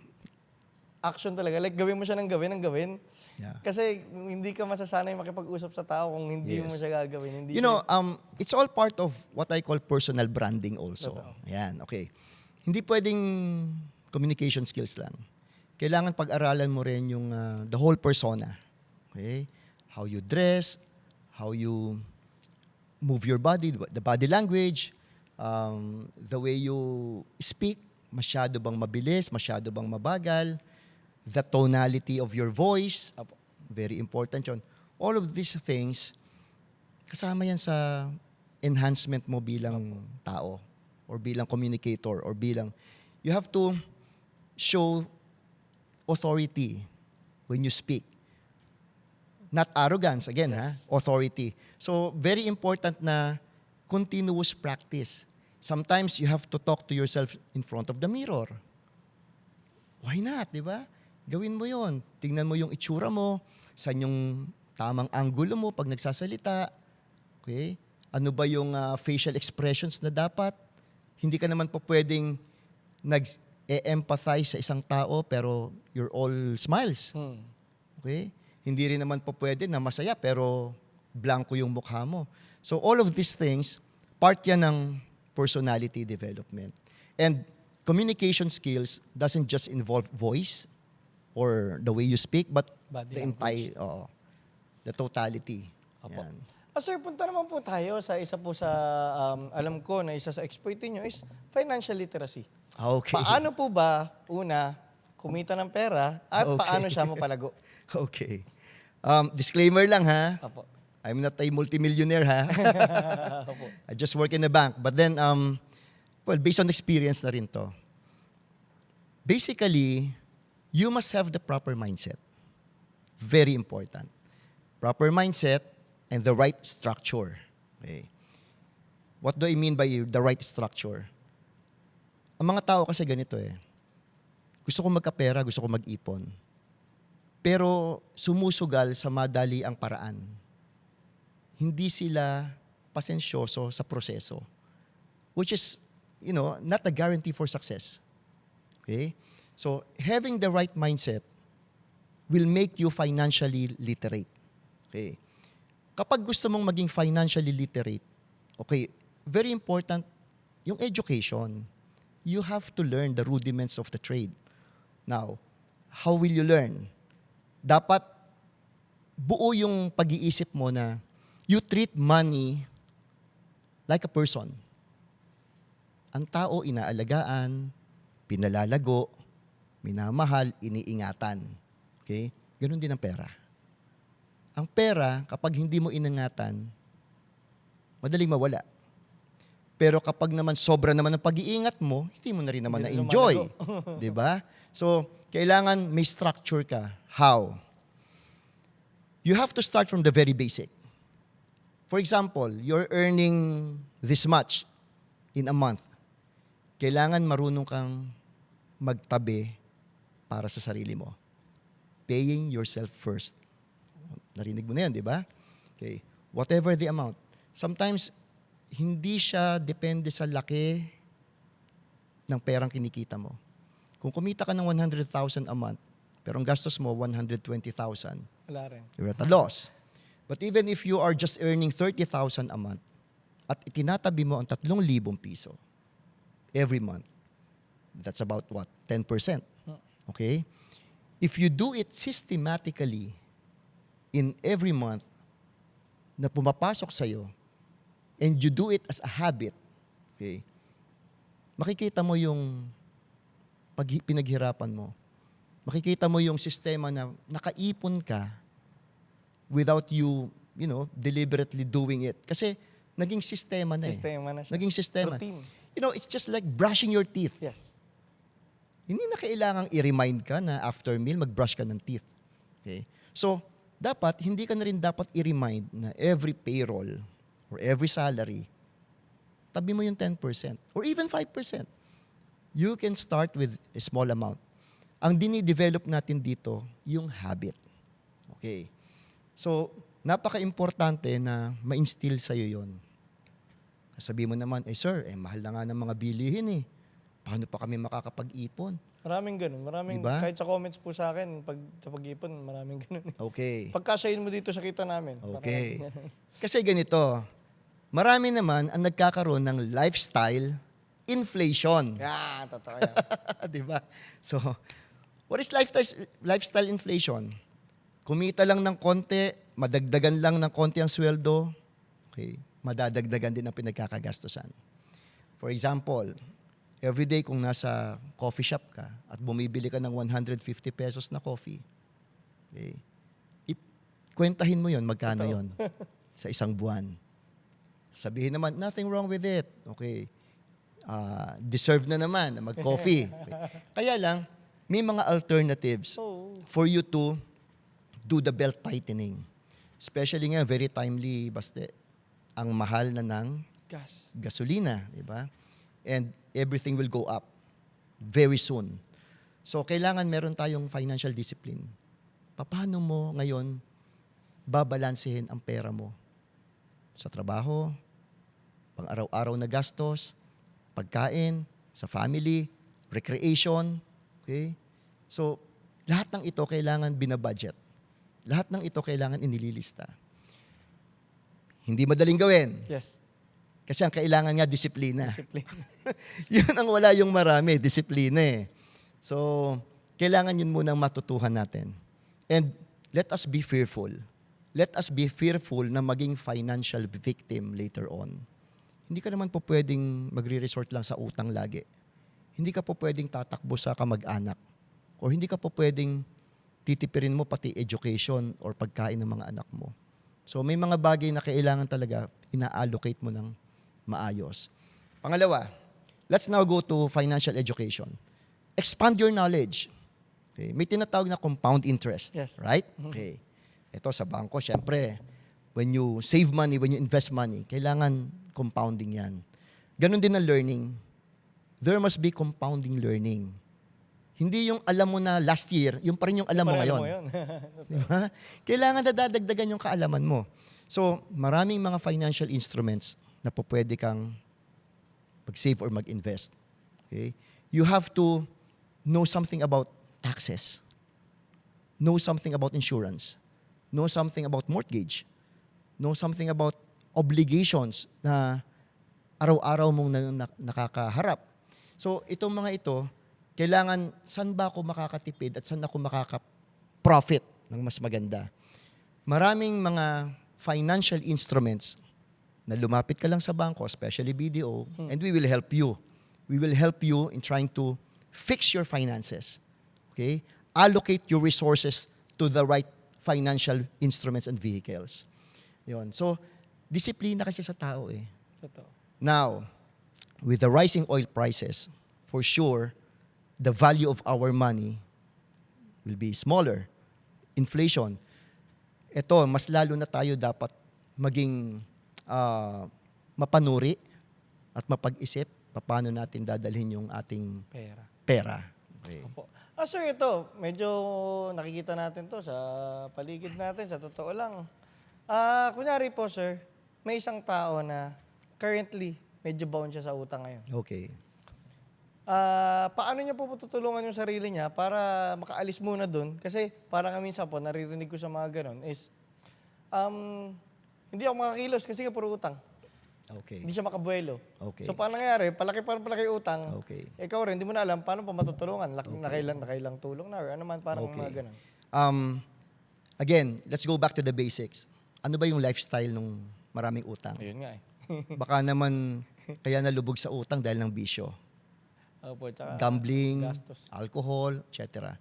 action talaga. Like, gawin mo siya ng gawin. Yeah. Kasi hindi ka masasanay makipag-usap sa tao kung hindi mo Yes. siya gagawin. Hindi It's all part of what I call personal branding also. Totoo. Yan, okay. Hindi pwedeng communication skills lang. Kailangan pag-aralan mo rin yung the whole persona. Okay? How you dress, how you move your body, the body language, the way you speak, masyado bang mabilis, masyado bang mabagal, the tonality of your voice, Apo. very important yun. All of these things, kasama yan sa enhancement mo bilang tao or bilang communicator or bilang, you have to show authority when you speak. Not arrogance, again, authority. So, very important na continuous practice. Sometimes you have to talk to yourself in front of the mirror. Why not, di ba? Gawin mo yon. Tingnan mo yung itsura mo, saan yung tamang angulo mo pag nagsasalita. Okay? Ano ba yung facial expressions na dapat? Hindi ka naman po pwedeng nag-empathize sa isang tao pero you're all smiles. Okay? Hindi rin naman po pwede na masaya pero blanco yung mukha mo. So all of these things, part yan ng personality development. And communication skills doesn't just involve voice or the way you speak, but Body the entire, the totality. Apo. Yan. Sir, punta naman po tayo sa isa po sa, alam ko na isa sa expertise nyo is financial literacy. Okay. Paano po ba, una, kumita ng pera at Okay. paano siya mapalago? Okay. Disclaimer lang ha. Apo. I'm not a multimillionaire ha. Apo. I just work in the bank. But then, well, based on experience na rin to. Basically, you must have the proper mindset. Very important. Proper mindset and the right structure. Okay. What do I mean by the right structure? Ang mga tao kasi ganito eh. Gusto ko magkapera, gusto ko mag-ipon. Pero sumusugal sa madali ang paraan. Hindi sila pasensyoso sa proseso. Which is, not a guarantee for success. Okay? So, having the right mindset will make you financially literate. Okay? Kapag gusto mong maging financially literate, okay, very important yung education. You have to learn the rudiments of the trade. Now, how will you learn? Dapat buo yung pag-iisip mo na you treat money like a person. Ang tao inaalagaan, pinalalago, minamahal, iniingatan. Okay? Ganun din ang pera. Ang pera, kapag hindi mo iningatan, madaling mawala. Pero kapag naman sobra naman ang pag-iingat mo, hindi mo na rin naman Hindi na na-enjoy. 'Di ba? So, kailangan may structure ka. How? You have to start from the very basic. For example, you're earning this much in a month. Kailangan marunong kang magtabi para sa sarili mo. Paying yourself first. Narinig mo na yan, di ba? Okay. Whatever the amount. Sometimes, hindi siya depende sa laki ng perang kinikita mo. Kung kumita ka ng 100,000 a month, pero ang gastos mo 120,000, Wala rin. you're at a loss. But even if you are just earning 30,000 a month at itinatabi mo ang 3,000 piso every month, that's about what? 10%. Okay? If you do it systematically in every month na pumapasok sa'yo and you do it as a habit, okay, makikita mo yung pinaghirapan mo. Makikita mo yung sistema na nakaipon ka without you, deliberately doing it. Kasi naging sistema na Sistema na siya. Naging sistema. Routine. It's just like brushing your teeth. Yes. Hindi na kailangang i-remind ka na after meal, mag-brush ka ng teeth. Okay? So, hindi ka na rin dapat i-remind na every payroll or every salary, tabi mo yung 10% or even 5%. You can start with a small amount. Ang dinidevelop natin dito, yung habit. Okay. So, napaka-importante na ma-instill sa'yo yon. Sabi mo naman, sir, mahal na nga ng mga bilihin eh. Paano pa kami makakapag-ipon? Maraming ganun. Maraming, Diba? kahit sa comments po sa akin, sa pag-ipon, maraming ganun. Okay. Pagkasayin mo dito sa kita namin. Okay. Kasi ganito, marami naman ang nagkakaroon ng lifestyle inflation. Totoo yan. Di ba? So, what is lifestyle inflation? Kumita lang ng konti, madagdagan lang ng konti ang sweldo, okay, madadagdagan din ang pinagkakagastusan. For example, everyday kung nasa coffee shop ka at bumibili ka ng 150 pesos na coffee, okay, kwentahin mo yon magkano yon sa isang buwan. Sabihin naman, nothing wrong with it. Okay. Deserve na naman na mag-coffee. Okay. Kaya lang, may mga alternatives So, for you to do the belt tightening. Especially nga, very timely, baste, ang mahal na ng gas. gasolina, di ba? And everything will go up very soon. So, kailangan meron tayong financial discipline. Paano mo ngayon babalansehin ang pera mo? Sa trabaho, pang araw-araw na gastos, pagkain, sa family, recreation, okay? So, lahat ng ito kailangan binabudget. Lahat ng ito kailangan inililista. Hindi madaling gawin. Yes. Kasi ang kailangan nga disiplina. Discipline. Yun ang wala yung marami, disiplina eh. So, kailangan yun munang matutuhan natin. And let us be fearful. Let us be fearful na maging financial victim later on. Hindi ka naman po pwedeng magre-resort lang sa utang lagi. Hindi ka po pwedeng tatakbo sa kamag-anak. Or hindi ka po pwedeng titipirin mo pati education or pagkain ng mga anak mo. So may mga bagay na kailangan talaga ina-allocate mo ng maayos. Pangalawa, let's now go to financial education. Expand your knowledge. Okay. May tinatawag na compound interest. Yes. Right? Okay. Ito sa bangko, syempre, when you save money, when you invest money, kailangan compounding yan. Ganon din ang learning. There must be compounding learning. Hindi yung alam mo na last year, yung pa rin yung alam mo ngayon. Di ba? Kailangan dadagdagan yung kaalaman mo. So, maraming mga financial instruments na po pwede kang mag-save or mag-invest. Okay? You have to know something about taxes. Know something about insurance. Know something about mortgage. Know something about obligations na araw-araw mong nakakaharap. So, itong mga ito, kailangan saan ba ako makakatipid at saan ako makaka-profit ng mas maganda. Maraming mga financial instruments na lumapit ka lang sa bangko, especially BDO, and we will help you. We will help you in trying to fix your finances. Okay? Allocate your resources to the right financial instruments and vehicles. Yun. So, disiplina kasi sa tao eh. Totoo. Now, with the rising oil prices, for sure, the value of our money will be smaller. Inflation. Ito, mas lalo na tayo dapat maging mapanuri at mapag-isip paano natin dadalhin yung ating Pera. pera. Okay. Opo. Sir, ito, medyo nakikita natin to sa paligid natin, sa totoo lang. Kunyari po, sir, may isang tao na currently medyo bound siya sa utang ngayon. Okay. Paano niya po tutulungan yung sarili niya para makaalis muna doon? Kasi parang minsan po, naririnig ko sa mga ganon is, hindi ako makakilos kasi nga puro utang. Okay. Hindi siya makabuelo. Okay. So paano nangyari? Palaki utang. Okay. Ikaw rin, hindi mo na alam paano pa matutulungan. Nakailang tulong na or ano man, parang Okay. mga ganon. Again, let's go back to the basics. Ano ba yung lifestyle ng maraming utang? Ayun nga eh. Baka naman kaya nalubog sa utang dahil ng bisyo. Opo, tsaka Gambling, gastos. alcohol, etc.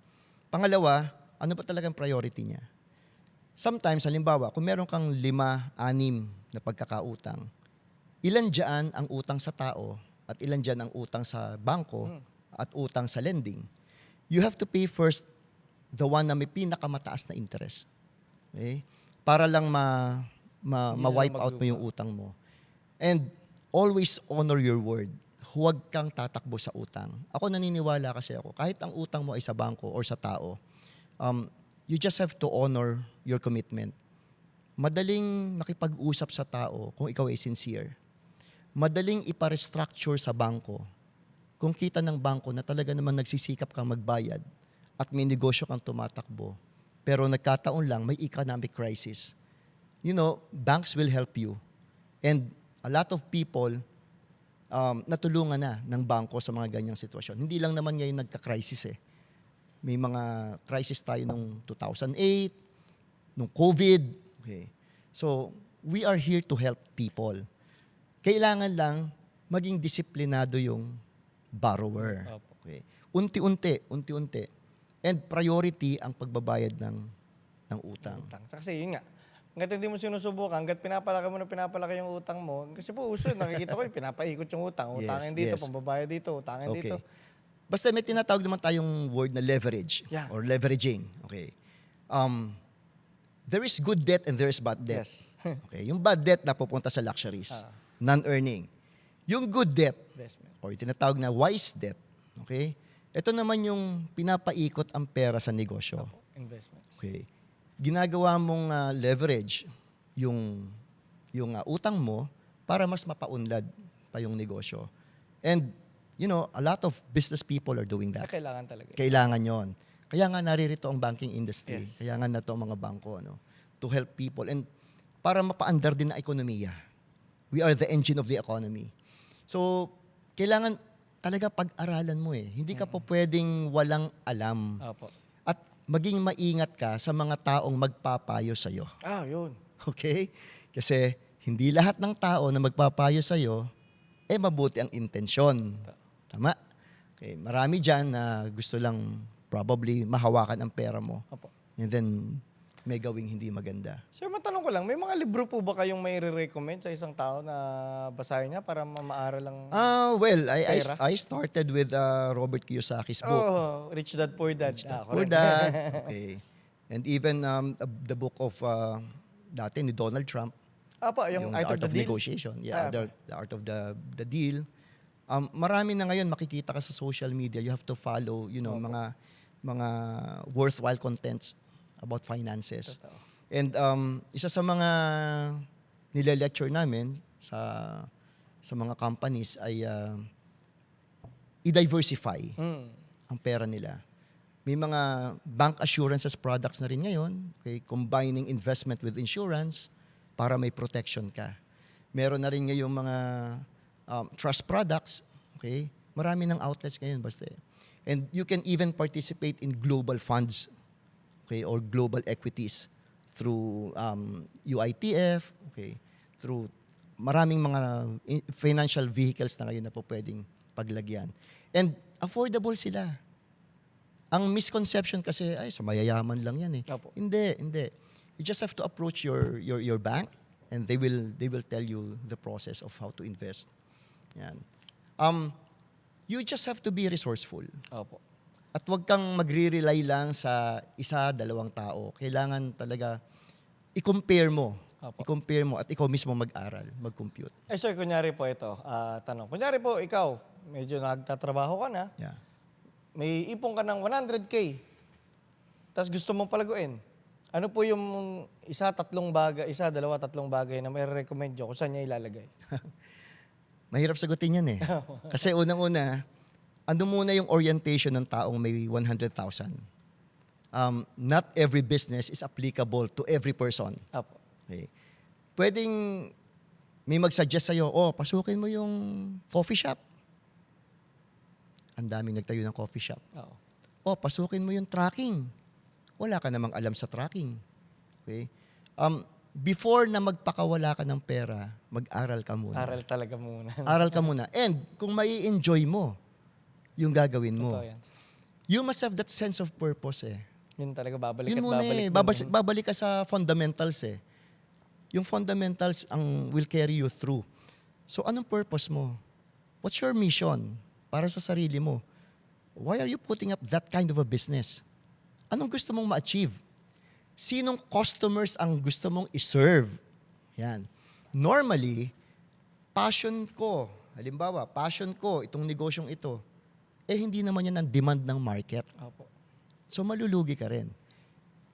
Pangalawa, ano ba talagang priority niya? Sometimes, halimbawa, kung meron kang 5, 6 na pagkakautang, ilan dyan ang utang sa tao at ilan dyan ang utang sa bangko at utang sa lending. You have to pay first the one na may pinakamataas na interest. Okay? Para lang ma-wipe out mo yung utang mo. And always honor your word. Huwag kang tatakbo sa utang. Ako naniniwala kasi ako, kahit ang utang mo ay sa bangko or sa tao, you just have to honor your commitment. Madaling makipag-usap sa tao kung ikaw ay sincere. Madaling ipa-restructure sa bangko kung kita ng bangko na talaga naman nagsisikap kang magbayad at may negosyo kang tumatakbo, pero nagkataon lang may economic crisis. You know, banks will help you. And a lot of people natulungan na ng bangko sa mga ganyang sitwasyon. Hindi lang naman ngayon nagka-crisis eh. May mga crisis tayo nung 2008, nung COVID. Okay. So, we are here to help people. Kailangan lang maging disiplinado yung borrower. Opo. Okay. Unti-unti. And priority ang pagbabayad ng utang. Utang. Kasi yun nga, hanggat hindi mo sinusubukan, hanggat pinapalaki yung utang mo, kasi po uso, nakikita ko yung pinapaikot yung utang. Utangin dito, Yes. pambabayad dito, utangin dito. Okay. Basta may tinatawag naman tayong word na leverage Yeah. or leveraging. Okay. There is good debt and there is bad debt. Yes. Okay. Yung bad debt napupunta sa luxuries, non-earning. Yung good debt Investment. or tinatawag na wise debt, okay? Ito naman yung pinapaikot ang pera sa negosyo. Investment. Okay. Ginagawa mong leverage yung utang mo para mas mapaunlad pa yung negosyo. And a lot of business people are doing that. Kailangan talaga. Kailangan yon. Kaya nga naririto ang banking industry. Yes. Kaya nga na ang mga bangko to help people and para mapaandar din ang ekonomiya. We are the engine of the economy. So, kailangan talaga pag-aralan mo eh. Hindi ka po pwedeng walang alam. Opo. At maging maingat ka sa mga taong magpapayo sa'yo. Yun. Okay? Kasi hindi lahat ng tao na magpapayo sa'yo, mabuti ang intensyon. Tama? Okay, marami dyan na gusto lang probably mahawakan ang pera mo. Opo. And then, may gawing hindi maganda. Sir, matanong ko lang, may mga libro po ba kayong may re-recommend sa isang tao na basahin niya para maaral lang? Well, Pera? I started with Robert Kiyosaki's book. Rich Dad, Poor Dad. For Correct. that, okay. And even the book of dati ni Donald Trump, Apo, yung Art of the Deal. Negotiation. Yeah, the art of the deal. Marami na ngayon makikita ka sa social media. You have to follow, mga worthwhile contents about finances. Totoo. And isa sa mga nile-lecture namin sa mga companies ay i-diversify ang pera nila. May mga bank assurances products na rin ngayon, okay, combining investment with insurance para may protection ka. Meron na rin ngayong mga trust products, okay? Marami ng outlets ngayon basta. And you can even participate in global funds, okay, or global equities through UITF, okay, through maraming mga financial vehicles na ngayon na po pwedeng paglagyan. And affordable sila. Ang misconception kasi, sa mayayaman lang yan eh. Opo. Hindi. You just have to approach your bank and they will tell you the process of how to invest. Yan. You just have to be resourceful. Opo. At huwag kang magre-rely lang sa isa, dalawang tao. Kailangan talaga i-compare mo. Opo. I-compare mo at ikaw mismo mag-aral, mag-compute. Sir, kunyari po ito, tanong. Kunyari po, ikaw, medyo nagtatrabaho ka na, Yeah. may ipon ka ng 100K, tapos gusto mong palaguin. Ano po yung dalawa, tatlong bagay na may recommend nyo kung saan niya ilalagay? Mahirap sagutin yan eh. Kasi unang-una, ano muna yung orientation ng taong may 100,000? Not every business is applicable to every person. Apo. Okay. Pwedeng may mag-suggest sa'yo, pasukin mo yung coffee shop. Ang daming nagtayo ng coffee shop. Oo. Pasukin mo yung tracking. Wala ka namang alam sa tracking. Okay? Before na magpakawala ka ng pera, mag-aral ka muna. Aral talaga muna. Aral ka muna. And kung mai enjoy mo yung gagawin mo, Totoo yan. you must have that sense of purpose eh. Yun talaga, babalik Yun at muna babalik. eh. Babalik ka sa fundamentals eh. Yung fundamentals ang will carry you through. So anong purpose mo? What's your mission para sa sarili mo? Why are you putting up that kind of a business? Anong gusto mong ma-achieve? Sinong customers ang gusto mong i-serve? Yan. Normally, passion ko, itong negosyong ito, hindi naman yan ang demand ng market. Opo. So malulugi ka rin.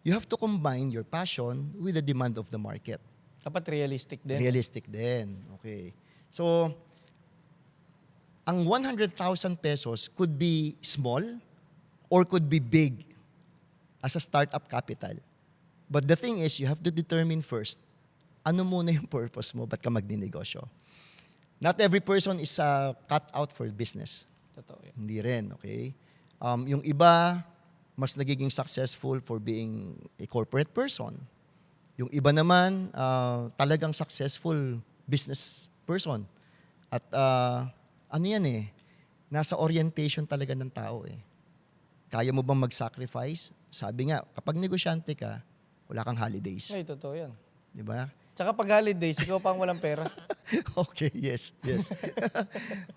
You have to combine your passion with the demand of the market. Dapat realistic din. Realistic din. Okay. So, ang 100,000 pesos could be small or could be big as a startup capital. But the thing is, you have to determine first, ano muna yung purpose mo, ba't ka magninegosyo? Not every person is cut out for business. Totoo yan. Hindi rin, okay? Yung iba, mas nagiging successful for being a corporate person. Yung iba naman, talagang successful business person. At ano yan eh, nasa orientation talaga ng tao eh. Kaya mo bang mag-sacrifice? Sabi nga, kapag negosyante ka, wala kang holidays. Ay, totoo yan. Di ba? Tsaka pag holidays, ikaw pang walang pera. Okay, yes.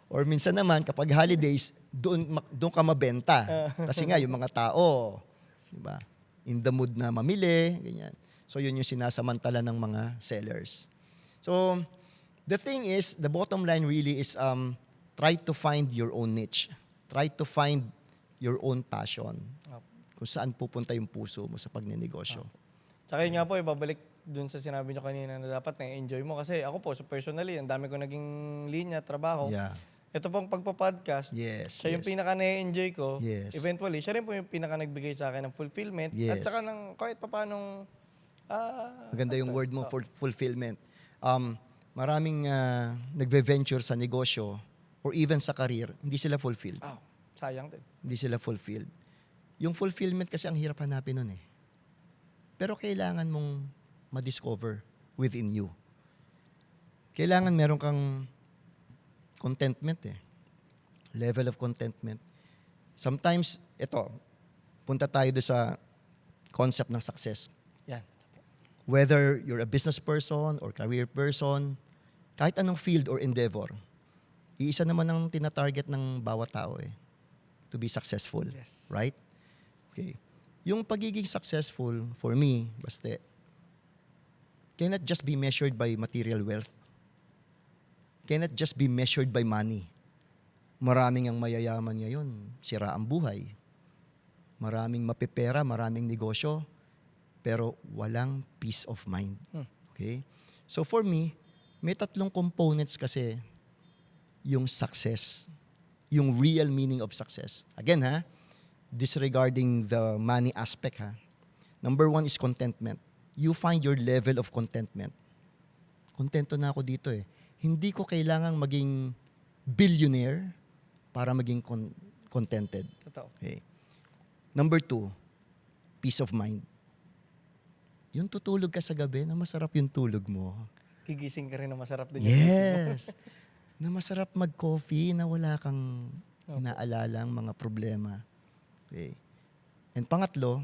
Or minsan naman, kapag holidays, doon ka mabenta. Kasi nga, yung mga tao, di ba? In the mood na mamili, ganyan. So, yun yung sinasamantala ng mga sellers. So, the thing is, the bottom line really is try to find your own niche. Try to find your own passion. Opo. Kung saan pupunta yung puso mo sa pagnenegosyo. Tsaka yun nga po, ibabalik dun sa sinabi nyo kanina na dapat na-enjoy mo. Kasi ako po, so personally, ang dami ko naging linya, trabaho. Yeah. Ito pong pagpa-podcast, Yes. siya yung pinaka na-enjoy ko. Yes. Eventually, siya rin po yung pinaka nagbigay sa akin ng fulfillment. At Yes. saka ng kahit papanong... Maganda yung word mo, for fulfillment. Maraming nagve-venture sa negosyo or even sa career, hindi sila fulfilled. Sayang din. Hindi sila fulfilled. Yung fulfillment kasi ang hirap hanapin nun eh. Pero kailangan mong ma-discover within you. Kailangan meron kang contentment eh. Level of contentment. Sometimes, ito, punta tayo doon sa concept ng success. Yan. Whether you're a business person or career person, kahit anong field or endeavor, iisa naman ang tinatarget ng bawat tao eh. To be successful. Yes. Right? Okay. Yung pagiging successful, for me, basta, cannot just be measured by material wealth. Cannot just be measured by money. Maraming ang mayayaman ngayon, sira ang buhay. Maraming mapipera, maraming negosyo, pero walang peace of mind. Okay? So for me, may tatlong components kasi yung success, yung real meaning of success. Again ha, disregarding the money aspect ha. Number 1 is contentment. You find your level of contentment. Kontento na ako dito eh. Hindi ko kailangang maging billionaire para maging contented. Totoo. Okay. Number 2, peace of mind. Yung tutulog ka sa gabi na masarap yung tulog mo. Gigising ka rin na masarap din yung gising mo. Yes. Na masarap mag-coffee na wala kang inaalalang mga problema. Okay. And pangatlo,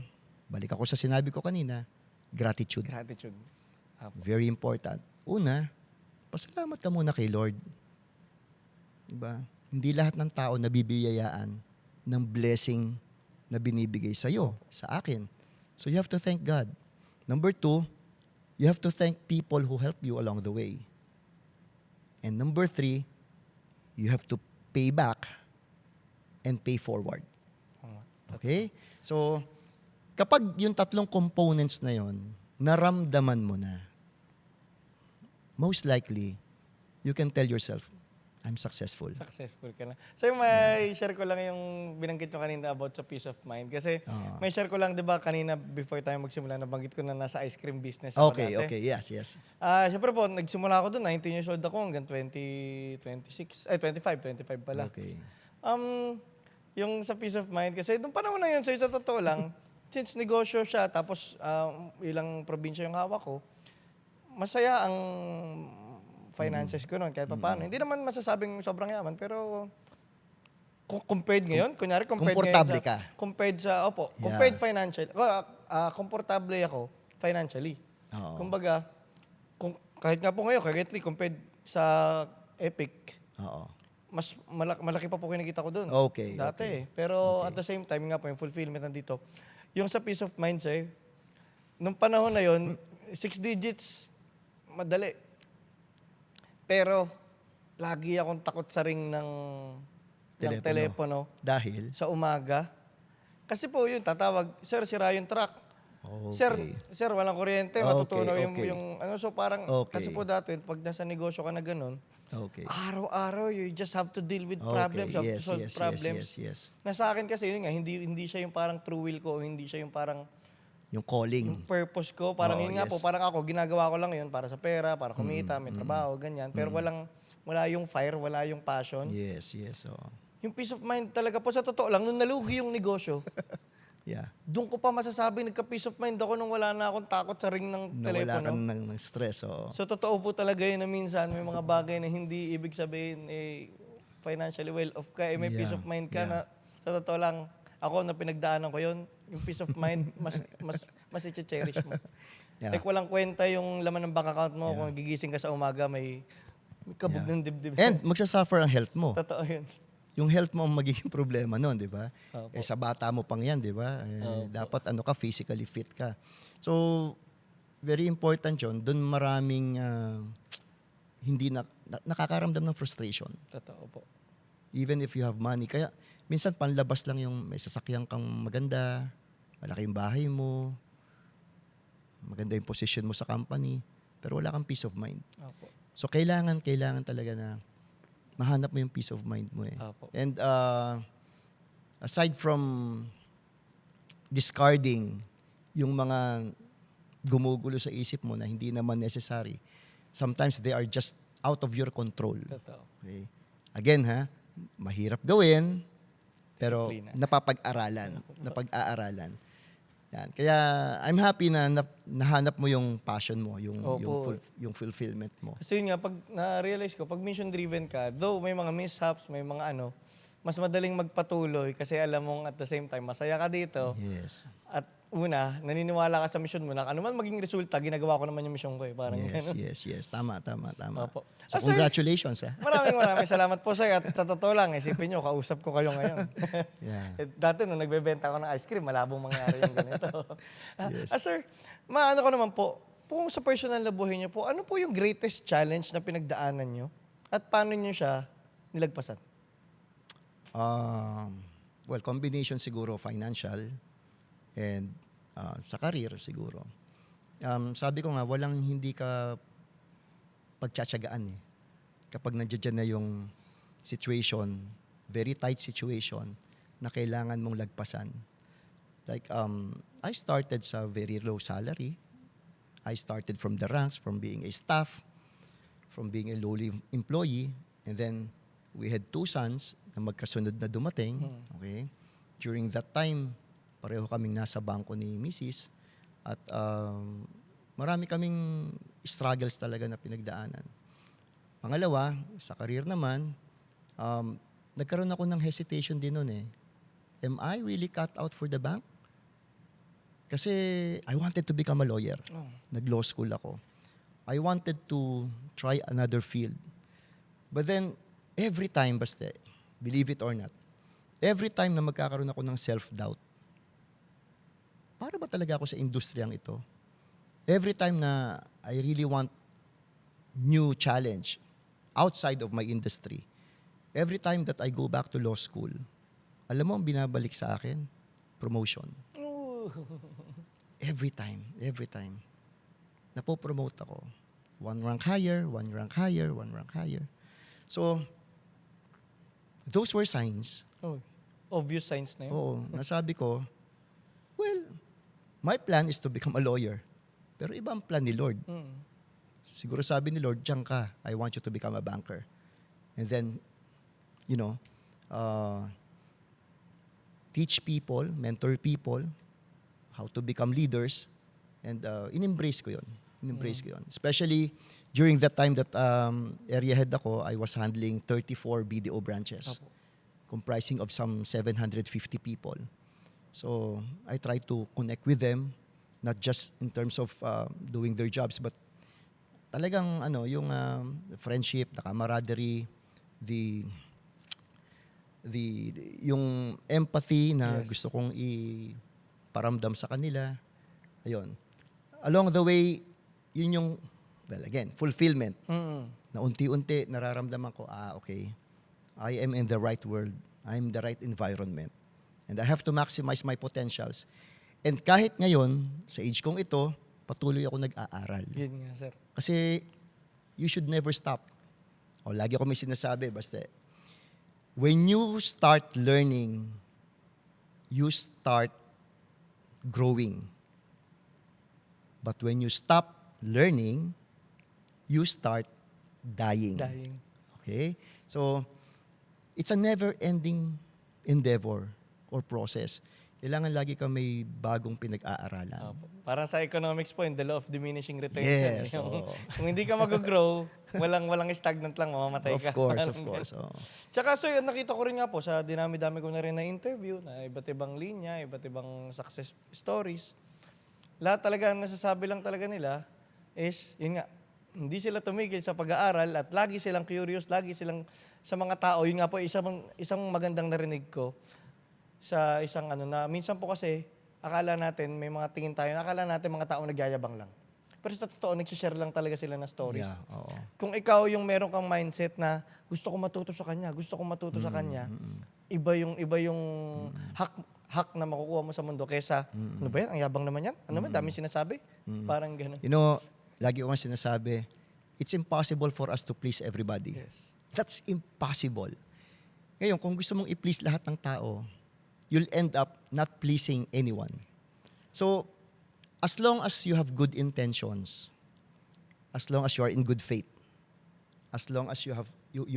balik ako sa sinabi ko kanina, gratitude. Gratitude. Very important. Una, pasalamat ka muna kay Lord. Diba? Hindi lahat ng tao nabibiyayaan ng blessing na binibigay sa'yo, sa akin. So you have to thank God. Number 2, you have to thank people who help you along the way. And number 3, you have to pay back and pay forward. Okay? So, kapag yung tatlong components na yon naramdaman mo na, most likely, you can tell yourself, I'm successful. Successful ka na. So may share ko lang yung binanggit nyo kanina about sa peace of mind. Kasi may share ko lang, di ba, kanina before tayo magsimula, nabanggit ko na nasa ice cream business ako Okay, dati. okay, yes, yes. Siyempre po, nagsimula ako doon, 19 years old ako hanggang 25 pala. Okay. Yung sa peace of mind, kasi nung panahon na yun, sa totoo lang, since negosyo siya, tapos ilang probinsya yung hawak ko, masaya ang finances ko noon, kahit paano. Hindi naman masasabing sobrang yaman, pero compared ngayon, kunyari, Komportable ka. Compared sa, compared financial, komportable ako financially. Oo. Kumbaga, kahit nga po ngayon, currently, compared sa Epic, Oo. mas malaki pa po kinakita ko doon. Okay, Dati okay. Pero at the same time nga po, yung fulfillment nandito. Yung sa peace of mind, sir, nung panahon na yon 6 digits, madali. Pero, lagi akong takot sa ring ng telepono Dahil? sa umaga. Kasi po yun, tatawag, sir, sira yung truck. Okay. Sir, walang kuryente, Okay, matutunaw okay. yung ano, so parang, Okay. kasi po dati, pag nasa negosyo ka na ganun, Okay. araw-araw, you just have to deal with Okay, problems, you have to yes, solve yes, problems. yes. Na sa akin kasi yun nga, hindi siya yung parang true will ko, hindi siya yung parang Yung calling. yung purpose ko. Parang Oo, yun nga yes. po, parang ako, ginagawa ko lang yun para sa pera, para kumita, may trabaho, ganyan. Pero wala yung fire, wala yung passion. Yes, yes. Yung peace of mind talaga po, sa totoo lang, nung nalugi yung negosyo, Yeah. doon ko pa masasabi, nagka-peace of mind ako nung wala na akong takot sa ring ng Nawala ka telepono. ng stress. So, totoo po talaga yun na minsan may mga bagay na hindi ibig sabihin, financially well off ka, may peace Yeah, of mind ka yeah. na sa totoo lang, ako na pinagdaanan ko yun, yung peace of mind, mas i-cherish mo. Yeah. Like walang kwenta yung laman ng bank account mo Yeah. kung gigising ka sa umaga, may kabog Yeah. ng dibdib. And magsasuffer ang health mo. Totoo yun. Yung health mo ang magiging problema nun, di ba? Opo. Eh, sa bata mo pang yan, di ba? Opo. Dapat physically fit ka. So, very important yun. Doon maraming hindi nakakaramdam ng frustration. Totoo po. Even if you have money. Kaya, minsan panlabas lang yung may sasakyan kang maganda, malaki yung bahay mo, maganda yung position mo sa company, pero wala kang peace of mind. Opo. So, kailangan talaga na mahanap mo yung peace of mind mo eh. Opo. And aside from discarding yung mga gumugulo sa isip mo na hindi naman necessary, sometimes they are just out of your control. Totoo. Okay? Again mahirap gawin, pero Disiplina. napag-aaralan. Yan. Kaya I'm happy na nahanap mo yung passion mo, Opo. yung fulfillment mo. Kasi yun nga, pag na-realize ko, pag mission-driven ka, though may mga mishaps, may mga mas madaling magpatuloy kasi alam mong at the same time, masaya ka dito. Yes. At una, naniniwala ka sa mission mo na ano man maging resulta, ginagawa ko naman yung mission ko eh. Parang ganun. Yes. Tama. Opo. So, Sir, congratulations. maraming salamat po sir. At sa totoo lang, isipin nyo, kausap ko kayo ngayon. Yeah. Dati nung nagbebenta ako ng ice cream, malabong mangyari yung ganito. Yes. Sir, maano ko naman po, kung sa personal na buhay nyo po, ano po yung greatest challenge na pinagdaanan nyo? At paano nyo siya nilagpasan? Well, combination siguro financial and sa career siguro. Sabi ko nga, walang hindi ka pagtsatsagaan eh. Kapag nandiyan na yung situation, very tight situation, na kailangan mong lagpasan. Like, I started sa very low salary. I started from the ranks, from being a staff, from being a lowly employee, and then we had 2 sons na magkasunod na dumating. Okay? During that time, pareho kaming nasa bangko ni Mrs. At marami kaming struggles talaga na pinagdaanan. Pangalawa, sa career naman, nagkaroon ako ng hesitation din noon eh. Am I really cut out for the bank? Kasi I wanted to become a lawyer. Nag-law school ako. I wanted to try another field. But then, every time, basta, believe it or not, every time na magkakaroon ako ng self-doubt, para ba talaga ako sa industriyang ito? Every time na I really want new challenge outside of my industry, every time that I go back to law school, alam mo ang binabalik sa akin? Promotion. Every time. Napopromote ako. 1 rank higher, 1 rank higher, 1 rank higher. So, those were signs. Oh, obvious signs na yun. Oo, nasabi ko, well, my plan is to become a lawyer. Pero iba ang plan ni Lord. Siguro sabi ni Lord, diyan ka, I want you to become a banker. And then, teach people, mentor people, how to become leaders. And in-embrace ko yun. Especially during that time that area head ako, I was handling 34 BDO branches. Opo. Comprising of some 750 people. So, I try to connect with them, not just in terms of doing their jobs, but talagang yung friendship, the camaraderie, yung empathy na Yes. gusto kong iparamdam sa kanila. Ayun. Along the way, yun yung, well again, fulfillment. Na unti-unti nararamdaman ko, okay, I am in the right world. I'm in the right environment. And I have to maximize my potentials. And kahit ngayon, sa age kong ito, patuloy ako nag-aaral. Yun nga, sir. Kasi you should never stop. O lagi ako may sinasabi, basta when you start learning, you start growing. But when you stop learning, you start dying. Okay? So, it's a never-ending endeavor or process. Kailangan lagi ka may bagong pinag-aaralan. Opo. Parang sa economics po, the law of diminishing returns. Yes, Yung- oo. Kung hindi ka mag-grow, walang stagnant lang, mamamatay Of ka. course, Parang of course. Oo. Tsaka sir, nakita ko rin nga po sa dinami-dami ko na rin na interview na iba't ibang linya, iba't ibang success stories. Lahat talaga, ang nasasabi lang talaga nila is, yun nga, hindi sila tumigil sa pag-aaral at lagi silang curious, lagi silang sa mga tao. Yun nga po, isang magandang narinig ko sa isang na minsan po kasi akala natin may mga tingin tayo, akala natin mga tao nagyayabang lang. Pero sa totoo, nagsishare lang talaga sila ng stories. Yeah, oo. Kung ikaw yung meron kang mindset na gusto ko matuto sa kanya, gusto ko matuto sa kanya, iba yung hack na makukuha mo sa mundo kaysa, ano ba yan? Ang yabang naman yan? Ano ba? Dami sinasabi? Parang gano'n. You know, lagi ko nga sinasabi, it's impossible for us to please everybody. Yes. That's impossible. Ngayon, kung gusto mong i-please lahat ng tao, you'll end up not pleasing anyone. So, as long as you have good intentions, as long as you are in good faith, as long as you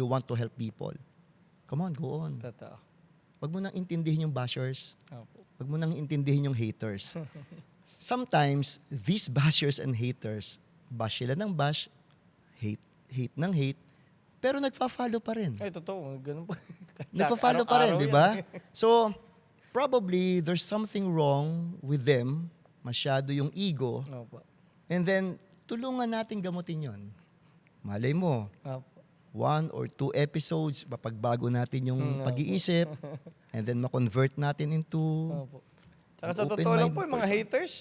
want to help people, come on, go on. Totoo. Wag mo nang intindihin yung bashers. Opo. Wag mo nang intindihin yung haters. Sometimes, these bashers and haters, bash sila ng bash, hate ng hate, pero nagfa-follow pa rin. Ay, totoo. Ganun po. Nagfa-follow pa rin, Araw-araw di yan. ba? So, probably there's something wrong with them, masyado yung ego, Opo. and then tulungan natin gamutin yon. Malay mo, Opo. 1 or 2 episodes, mapagbago natin yung pag-iisip, and then ma-convert natin into Opo. Tsaka sa An totoo lang open-minded po, yung mga person. haters,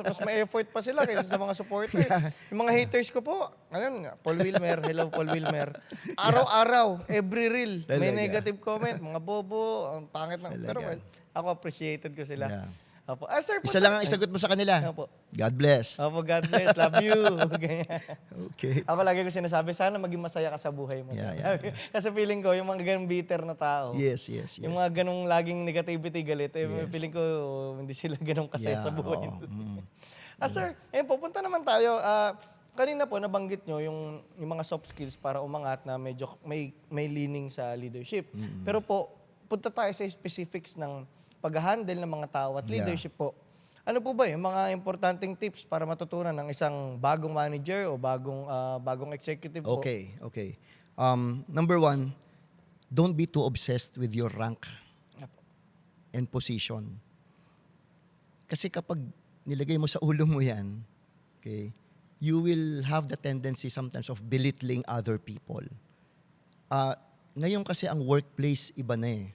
mas may effort pa sila kaysa sa mga supporter. Yung mga haters ko po, ngayon, Paul Wilmer, hello Paul Wilmer. Araw-araw, every reel, may Talaga. negative comment, mga bobo, ang pangit lang. Pero Talaga. well, ako appreciated ko sila. Yeah. Opo. Ah, sir, Isa lang ang isagot mo sa kanila. Opo. God bless. Opo, God bless, love you. Ganyan. Okay. Ako lagi ko sinasabi, sana maging masaya ka sa buhay mo. Yeah, sir. Kasi feeling ko, yung mga ganong bitter na tao, Yes, yes, yes. yung mga ganong laging negativity, galit, Yes. feeling ko hindi sila ganong kasaya sa buhay. oo. Sir, pupunta naman tayo. Kanina po, nabanggit nyo yung mga soft skills para umangat na medyo may leaning sa leadership. Pero po, punta tayo sa specifics ng pag-handle ng mga tao at Yeah. leadership po. Ano po ba yung mga importanteng tips para matutunan ng isang bagong manager o bagong executive po? Okay, okay. Number 1, don't be too obsessed with your rank Apo. and position. Kasi kapag nilagay mo sa ulo mo yan, okay, you will have the tendency sometimes of belittling other people. Ngayon kasi ang workplace iba na eh.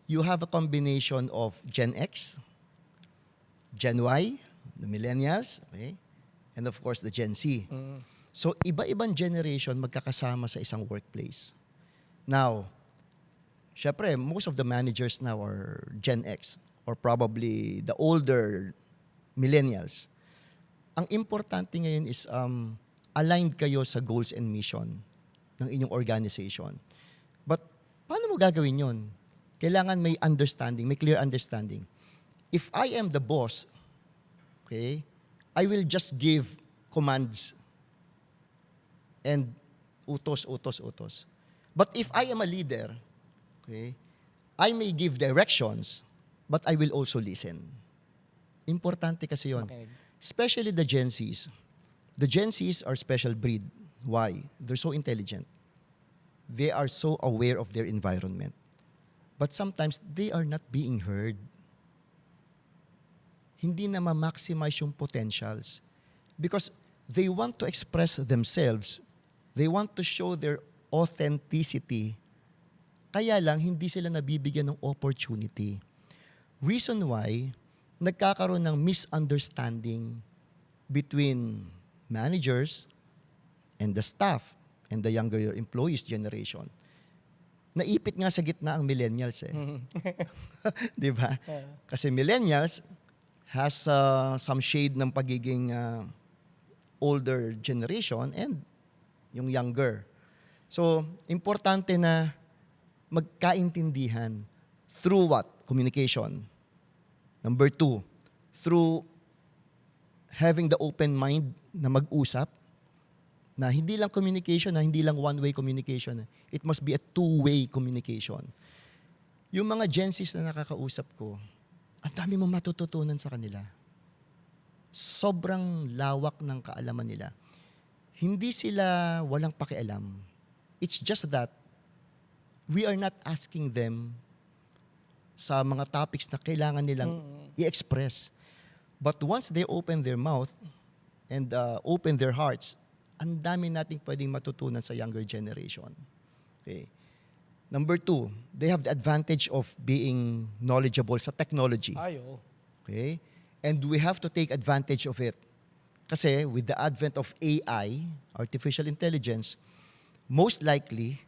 You have a combination of Gen X, Gen Y, the millennials, okay, and of course the Gen Z. So, iba-ibang generation magkakasama sa isang workplace. Now, syempre, most of the managers now are Gen X or probably the older millennials. Ang importante ngayon is aligned kayo sa goals and mission ng inyong organization. But, paano mo gagawin yon? Kailangan may understanding, may clear understanding. If I am the boss, okay, I will just give commands and utos. But if I am a leader, okay, I may give directions, but I will also listen. Importante kasi yon. Okay. Especially the Gen Zs. The Gen Zs are special breed. Why? They're so intelligent. They are so aware of their environment. But sometimes, they are not being heard. Hindi na ma-maximize yung potentials. Because they want to express themselves. They want to show their authenticity. Kaya lang, hindi sila nabibigyan ng opportunity. Reason why, nagkakaroon ng misunderstanding between managers and the staff and the younger employees generation. Naipit nga sa gitna ang millennials eh. Di ba? Kasi millennials has some shade ng pagiging older generation and yung younger. So, importante na magkaintindihan through what? Communication. Number 2, through having the open mind na mag-usap, na hindi lang communication, na hindi lang one-way communication. It must be a two-way communication. Yung mga Gen Zs na nakakausap ko, ang dami mo matututunan sa kanila. Sobrang lawak ng kaalaman nila. Hindi sila walang pakialam. It's just that we are not asking them sa mga topics na kailangan nilang i-express. But once they open their mouth and open their hearts, ang dami nating pwedeng matutunan sa younger generation. Okay. Number 2, they have the advantage of being knowledgeable sa technology. Ayo. Okay? And we have to take advantage of it. Kasi with the advent of AI, artificial intelligence, most likely,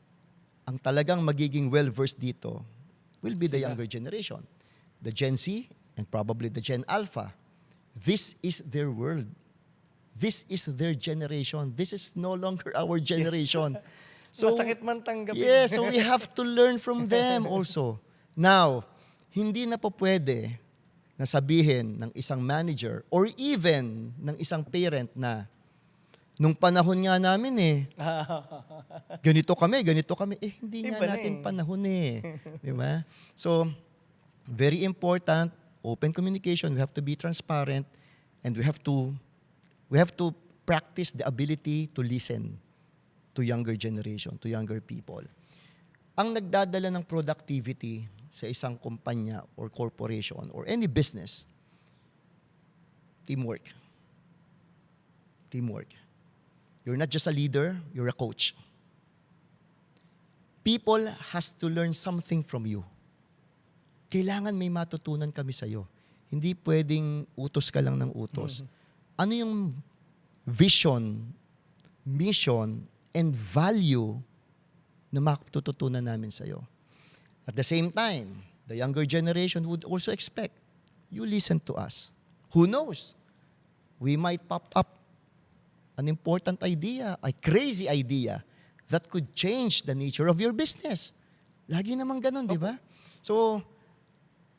ang talagang magiging well-versed dito will be the Sila. younger generation. The Gen Z and probably the Gen Alpha. This is their world. This is their generation. This is no longer our generation. Masakit man tanggapin. Yes, so we have to learn from them also. Now, hindi na po pwede na sabihin ng isang manager or even ng isang parent na nung panahon nga namin ganito kami. Hindi nga Iba na natin eh. panahon Di ba? So, very important, open communication. We have to be transparent and we have to practice the ability to listen to younger generation, to younger people. Ang nagdadala ng productivity sa isang kumpanya or corporation or any business, teamwork. Teamwork. You're not just a leader, you're a coach. People has to learn something from you. Kailangan may matutunan kami sa'yo. Hindi pwedeng utos ka lang ng utos. Ano yung vision, mission, and value na matututunan namin sa'yo? At the same time, the younger generation would also expect you listen to us. Who knows? We might pop up an important idea, a crazy idea that could change the nature of your business. Lagi naman ganun, di ba? So,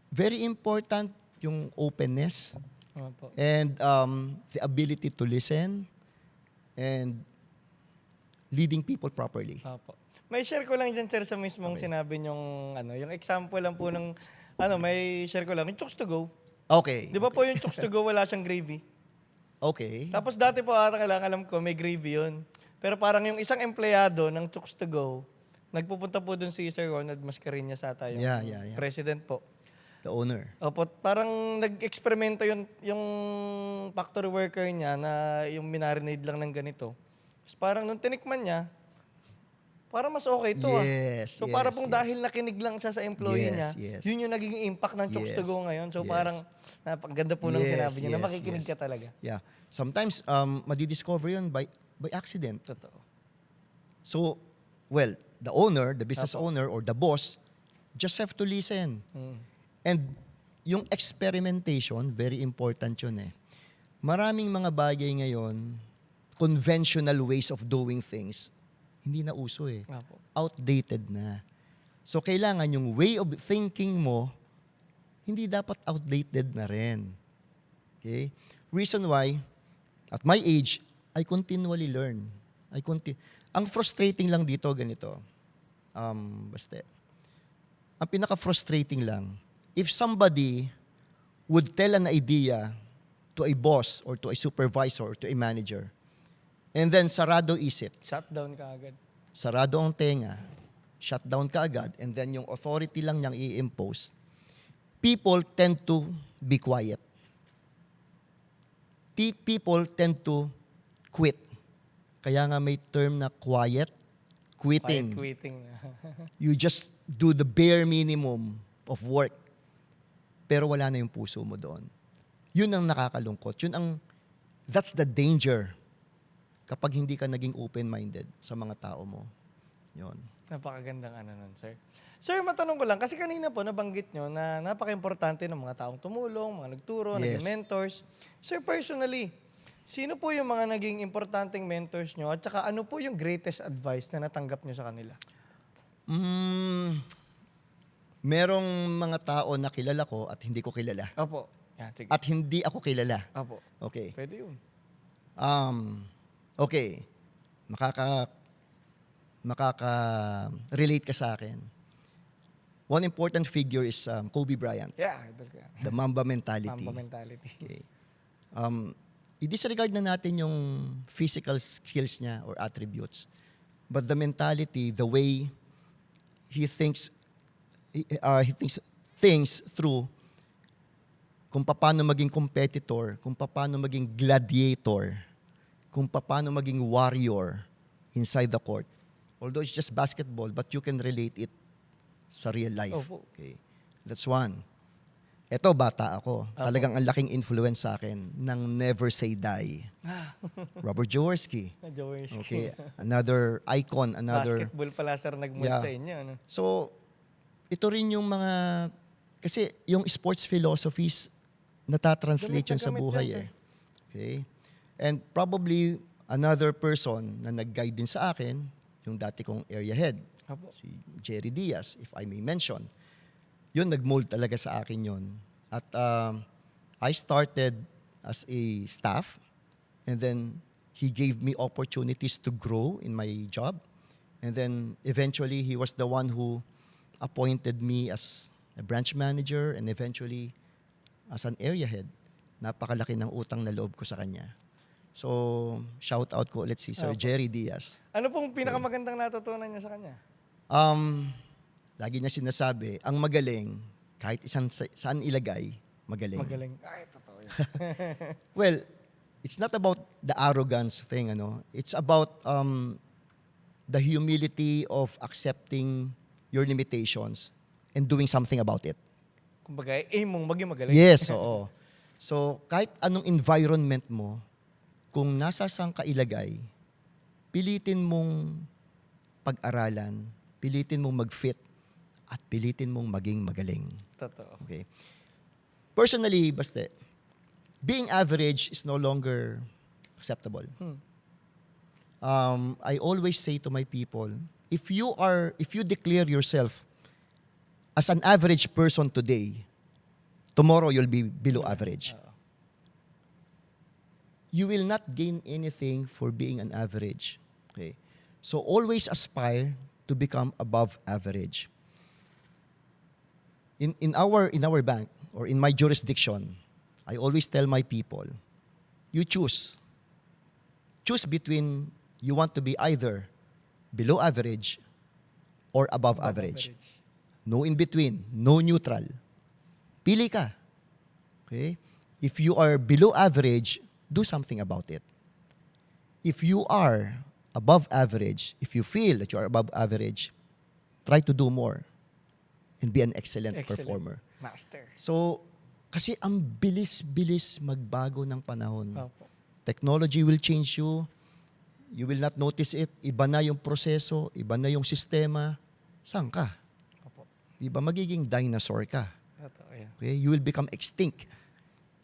very important yung openness Opo. and the ability to listen and leading people properly. Opo. May share ko lang dyan, sir, sa mismong sinabi niyong, yung example lang po ng, may share ko lang, yung Chooks to Go. Okay. Di ba po yung Chooks to Go, wala siyang gravy? Okay. Tapos dati po, alam ko, may gravy yun. Pero parang yung isang empleyado ng Chooks to Go, nagpupunta po dun si Sir Ronald Mascareñas ata, yung Yeah. president po. The owner. Opo, parang nag-eksperimento yung factory worker niya na yung minarinade lang ng ganito. Tapos parang nung tinikman niya, parang mas okay to Yes, So yes, para pong yes. dahil nakinig lang siya sa employee niya, Yes. yun yung naging impact ng Chooks to Yes. Go ngayon. So Yes. parang napaganda po ng Yes, sinabi niya na yes, makikinig yes. ka talaga. Yeah. Sometimes, madidiscover yun by accident. Totoo. So, well, the owner, the business owner or the boss, just have to listen. And yung experimentation, very important yun Maraming mga bagay ngayon, conventional ways of doing things, hindi na uso Opo. Outdated na. So, kailangan yung way of thinking mo, hindi dapat outdated na rin. Okay? Reason why, at my age, I continually learn. Ang frustrating lang dito, ganito. Ang pinaka-frustrating lang, if somebody would tell an idea to a boss or to a supervisor or to a manager, and then sarado isip, Shutdown ka agad. sarado ang tenga, shut down ka agad, and then yung authority lang niyang i-impose, people tend to be quiet. People tend to quit. Kaya nga may term na quiet quitting. Quiet quitting na. You just do the bare minimum of work. Pero wala na yung puso mo doon. Yun ang nakakalungkot. That's the danger kapag hindi ka naging open-minded sa mga tao mo. Yun. Napakagandang nun, sir. Sir, matanong ko lang, kasi kanina po nabanggit nyo na napaka-importante ng mga taong tumulong, mga nagturo, Yes. naging mentors. Sir, personally, sino po yung mga naging importanteng mentors nyo at saka ano po yung greatest advice na natanggap nyo sa kanila? Merong mga tao na kilala ko at hindi ko kilala. Opo. Yan, sige. At hindi ako kilala. Opo. Okay. Pwede yun. Okay. Makaka-relate ka sa akin. one important figure is Kobe Bryant, Yeah, idol ko yan. the Mamba mentality. Mamba mentality. Okay. I-disregard na natin yung physical skills niya or attributes. But the mentality, the way he thinks things through kung paano maging competitor, kung paano maging gladiator, kung paano maging warrior inside the court. Although it's just basketball, but you can relate it sa real life. Opo. Okay. That's one. Eto, bata ako. Talagang ang laking influence sa akin ng Never Say Die. Robert Jaworski. Jaworski. Okay. Another icon, another... Basketball pala sir nag-mold Yeah. sa inyo. Ano? So, ito rin yung mga... Kasi yung sports philosophies, natatranslate yan sa Gamit na gamit buhay yan, eh. Okay? And probably, another person na nag-guide din sa akin, yung dati kong area head, Apo. si Jerry Diaz, if I may mention. Yun, nag-mold talaga sa akin yun. At I started as a staff, and then he gave me opportunities to grow in my job. And then eventually, he was the one who appointed me as a branch manager and eventually as an area head. Napakalaki ng utang na loob ko sa kanya. So, shout out ko ulit si Sir Opo. Jerry Diaz. Ano pong pinakamagandang natutunan niyo sa kanya? Lagi niya sinasabi, ang magaling, kahit saan ilagay, magaling. Magaling. Ay, totoo yan. Well, it's not about the arrogance thing, ano. It's about the humility of accepting your limitations and doing something about it. Kumbaga, aim mong maging magaling. Yes, oo. So, kahit anong environment mo, kung nasa saan ka ilagay, pilitin mong pag-aralan, pilitin mong mag-fit, at pilitin mong maging magaling. Totoo. Okay? Personally, basta, being average is no longer acceptable. I always say to my people, if you declare yourself as an average person today, tomorrow you'll be below average. You will not gain anything for being an average. Okay? So always aspire to become above average. In our bank or in my jurisdiction, I always tell my people, you choose. Choose between you want to be either below average or above average. No in between, no neutral. Pili ka. Okay? If you are below average, do something about it. If you are above average, if you feel that you are above average, try to do more and be an excellent performer. Master. So, kasi ang bilis-bilis magbago ng panahon. Opo. Technology will change you. You will not notice it. Iba na yung proseso, iba na yung sistema. Saan ka? Opo. Diba magiging dinosaur ka? Totoo yan. Okay? You will become extinct.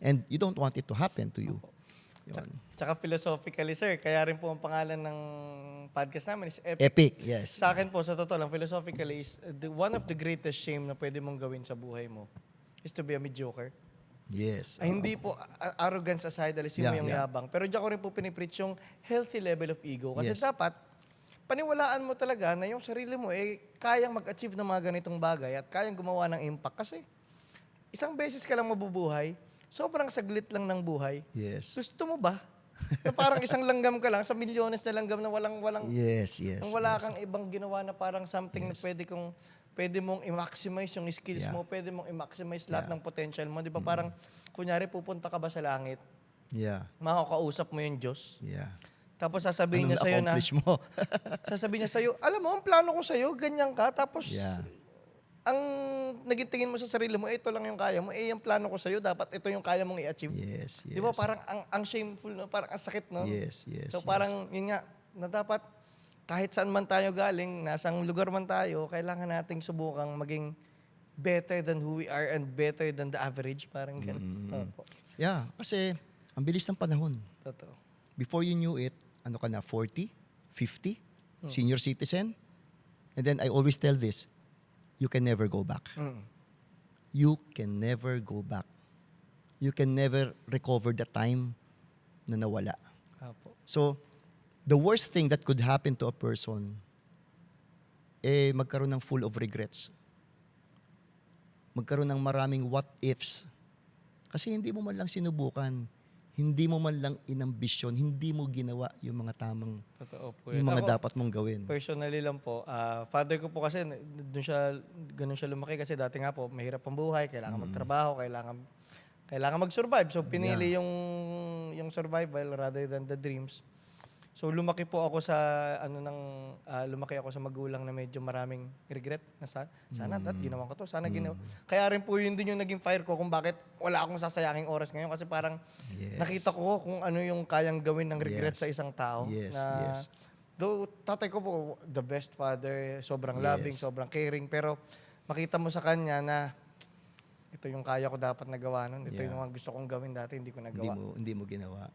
And you don't want it to happen to you. Yun. Tsaka philosophically, sir, kaya rin po ang pangalan ng podcast namin is Epic. Epic, yes. Sa akin po, sa totoo lang, philosophically, is one of the greatest shame na pwede mong gawin sa buhay mo is to be a mediocre. Yes. Ay, hindi po, arrogance aside, alisin mo Yeah, yung yeah. yabang. Pero diyan ko rin po pinipreach yung healthy level of ego. Kasi Yes. dapat, paniwalaan mo talaga na yung sarili mo, kayang mag-achieve ng mga ganitong bagay at kayang gumawa ng impact. Kasi, isang beses ka lang mabubuhay, sobrang saglit lang ng buhay. Yes. Gusto mo ba? Na parang isang langgam ka lang, sa milyones na langgam na walang Yes, yes. nang wala yes. kang ibang ginawa na parang something na pwede mong i-maximize yung skills Yeah. mo, pwede mong i-maximize lahat Yeah. ng potential mo. Di ba parang, kunyari pupunta ka ba sa langit, Yeah. makakausap mo yung Diyos, Yeah. tapos sasabihin Anong niya sa'yo na, na-accomplish mo? sasabihin niya sa'yo, alam mo, ang plano ko sa'yo, ganyan ka, tapos Yeah. ang naging tingin mo sa sarili mo, ito lang yung kaya mo, yung plano ko sa'yo, dapat ito yung kaya mong i-achieve. Yes, yes. Di ba parang ang shameful, no? Parang ang sakit, no? Yes, yes. So yes. parang yun nga, na dapat kahit saan man tayo galing, nasang lugar man tayo, kailangan nating subukang maging better than who we are and better than the average. Parang ganun. Opo. Yeah, kasi ang bilis ng panahon. Totoo. Before you knew it, ano ka na, 40, 50, senior citizen. And then I always tell this, you can never go back. You can never go back. You can never recover the time na nawala. Opo. So, the worst thing that could happen to a person, magkaroon ng full of regrets. magkaroon ng maraming what ifs. Kasi hindi mo man lang sinubukan, hindi mo man lang inambisyon, hindi mo ginawa yung mga tamang, Totoo po yung yun. mga Ako, dapat mong gawin. personally lang po, father ko po kasi, ganun siya lumaki kasi dati nga po, mahirap ang buhay, kailangan magtrabaho, kailangan mag-survive. So, pinili yung survival rather than the dreams. So, lumaki po ako sa, lumaki ako sa magulang na medyo maraming regret. Na sana at ginawa ko to, sana ginawa. Kaya rin po yun din yung naging fire ko kung bakit wala akong sasayanging oras ngayon. Kasi parang Yes. nakita ko kung ano yung kayang gawin ng regret Yes. sa isang tao. Yes, na, yes. Though tatay ko po, the best father, sobrang Yes. loving, sobrang caring. Pero makita mo sa kanya na ito yung kaya ko dapat nagawa nun. Ito Yeah. yung mga gusto kong gawin dati, hindi ko nagawa. Hindi mo ginawa.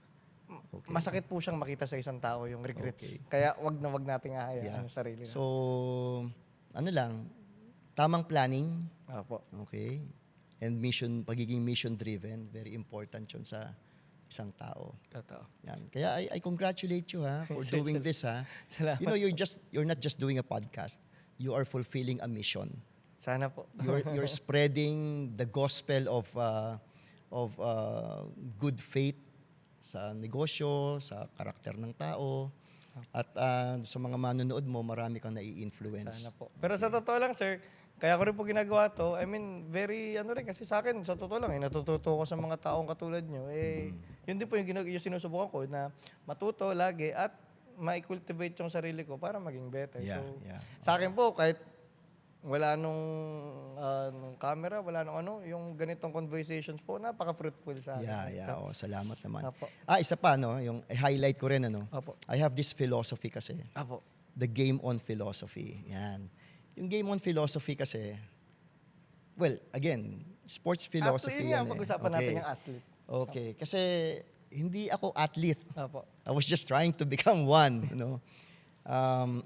Okay. Masakit po siyang makita sa isang tao yung regrets. Okay. Kaya wag nating ahayaan Yeah. ang sarili na. So, ano lang, tamang planning, Apo. okay? And pagiging mission-driven, very important yun sa isang tao. Totoo. Yan. Kaya I congratulate you for doing this Salamat. You know, you're not just doing a podcast. You are fulfilling a mission. Sana po. You're spreading the gospel of good faith sa negosyo, sa karakter ng tao, at sa mga manonood mo, marami kang nai-influence. Sana po. Pero sa totoo lang, sir, kaya ko rin po ginagawa to. I mean, very rin kasi sa akin, sa totoo lang, natututo ko sa mga taong katulad nyo. Yun din po yung sinusubukan ko na matuto lagi at ma-cultivate yung sarili ko para maging better. Yeah, So, yeah. sa akin po, kahit wala nung camera, wala nung yung ganitong conversations po, napaka-fruitful sa akin. Yeah. Oh, salamat naman. Apo. Isa pa, yung highlight ko rin, Apo. I have this philosophy kasi. Apo. The game on philosophy. Yan. Yung game on philosophy kasi, well, again, sports philosophy Yun nga, yan. pag-usapan natin yung athlete. Okay. Kasi hindi ako athlete. Apo. I was just trying to become one,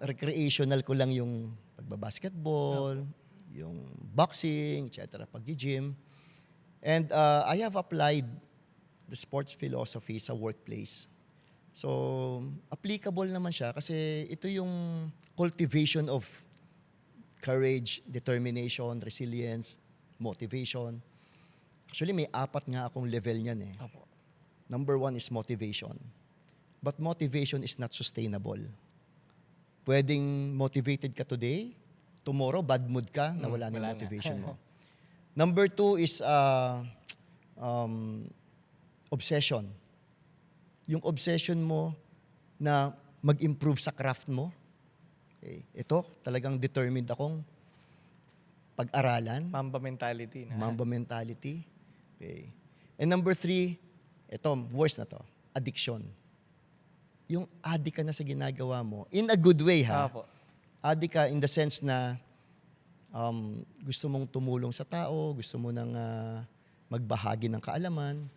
recreational ko lang yung pagbabasketball, yung boxing, etc., pag-gym. And I have applied the sports philosophy sa workplace. So, applicable naman siya kasi ito yung cultivation of courage, determination, resilience, motivation. Actually, may 4 nga akong level niyan eh. Apo. Number 1 is motivation. But motivation is not sustainable. Pwedeng motivated ka today, tomorrow bad mood ka, nawala na yung wala na. motivation mo. Number 2 is obsession. Yung obsession mo na mag-improve sa craft mo. Okay. Ito, talagang determined akong pag-aralan. Mamba mentality na. Mamba mentality. Okay. And number 3, ito, worst na to, addiction. Yung addict ka na sa ginagawa mo, in a good way Apo. Addict ka in the sense na gusto mong tumulong sa tao, gusto mo nang magbahagi ng kaalaman.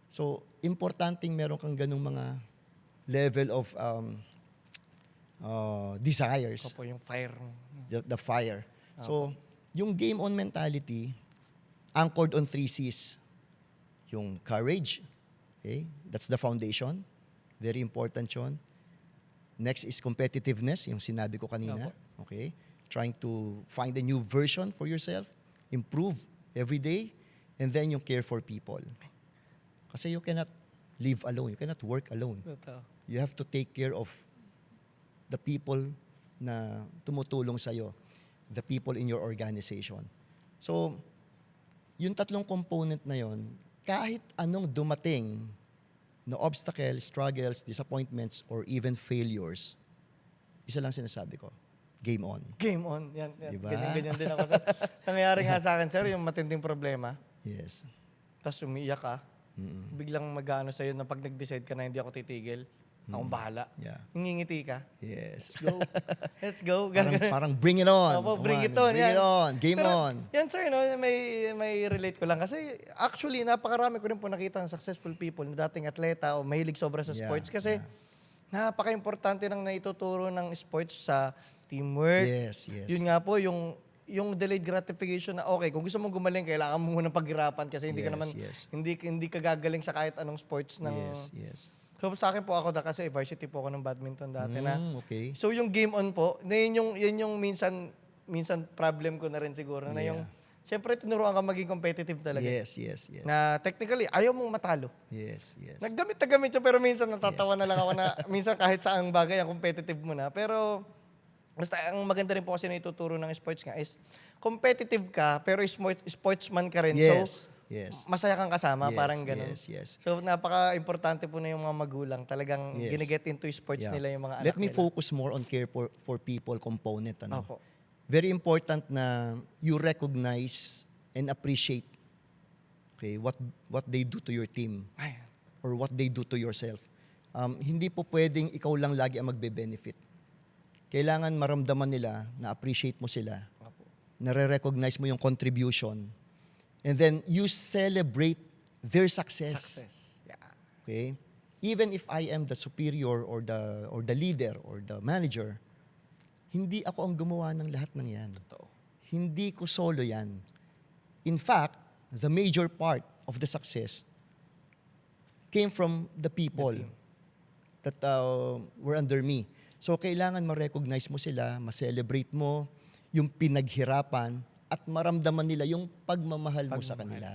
So, importanteng meron kang ganung mga level of desires. Apo, yung fire. The fire. So, yung game on mentality, anchored on 3 C's. Yung courage, okay? That's the foundation. Very important yun. Next is competitiveness, yung sinabi ko kanina. Okay? Trying to find a new version for yourself, improve every day, and then yung care for people. Kasi you cannot live alone, you cannot work alone. Totoo. You have to take care of the people na tumutulong sa'yo, the people in your organization. So, yung 3 component na yon, kahit anong dumating na obstacle, struggles, disappointments, or even failures, isa lang sinasabi ko, game on. Game on. Yan. Diba? Ganyan din ako. Nangyayari nga sa akin, sir, yung matinding problema. Yes. Tapos umiiyak ka. Biglang mag-ano sa'yo na pag nag-decide ka na hindi ako titigil, akong bahala. Yeah. Ngingiti ka. Yes. Go. Let's go. Ganun. Parang bring it on. Opo, Come bring it on. Bring Yan. it on. Game Pero, on. Yan sir, may relate ko lang. Kasi actually, napakarami ko rin po nakita ng successful people na dating atleta o mahilig sobra sa Yeah, sports. Kasi yeah. napaka-importante ng naituturo ng sports sa teamwork. Yes, yes. Yun nga po, yung delayed gratification na okay, kung gusto mong gumaling, kailangan mo munang paghirapan kasi hindi ka Yes, naman, yes. hindi ka gagaling sa kahit anong sports ng... Yes. So sa akin po ako kasi varsity po ako ng badminton dati na. Okay. So yung game on po, na yun yung minsan problem ko na rin siguro na Yeah. yung syempre tinuruan ka maging competitive talaga. Yes, yes, yes. Na technically, ayaw mong matalo. Yes, yes. Naggamit na gamit yun, pero minsan natatawa na lang ako na minsan kahit saang bagay, ang competitive mo na. Pero basta ang maganda rin po kasi na ituturo ng sports nga is competitive ka, pero sportsman ka rin. Yes, So, yes. masaya kang kasama, Yes, parang ganun. yes, yes. So, napaka-importante po na yung mga magulang. Talagang Yes. giniget into sports Yeah. nila yung mga anak Let me nila. focus more on care for people component. Ano? Opo. Very important na you recognize and appreciate what they do to your team Ay, or what they do to yourself. Hindi po pwedeng ikaw lang lagi ang magbe-benefit. Kailangan maramdaman nila na appreciate mo sila, opo. nare-recognize mo yung contribution, and then you celebrate their success. Success. Yeah. Okay? Even if I am the superior or the leader or the manager, hindi ako ang gumawa ng lahat ng yan. Hindi ko solo yan. In fact, the major part of the success came from the people that were under me. So, kailangan ma-recognize mo sila, ma-celebrate mo yung pinaghirapan at maramdaman nila yung pagmamahal mo sa kanila.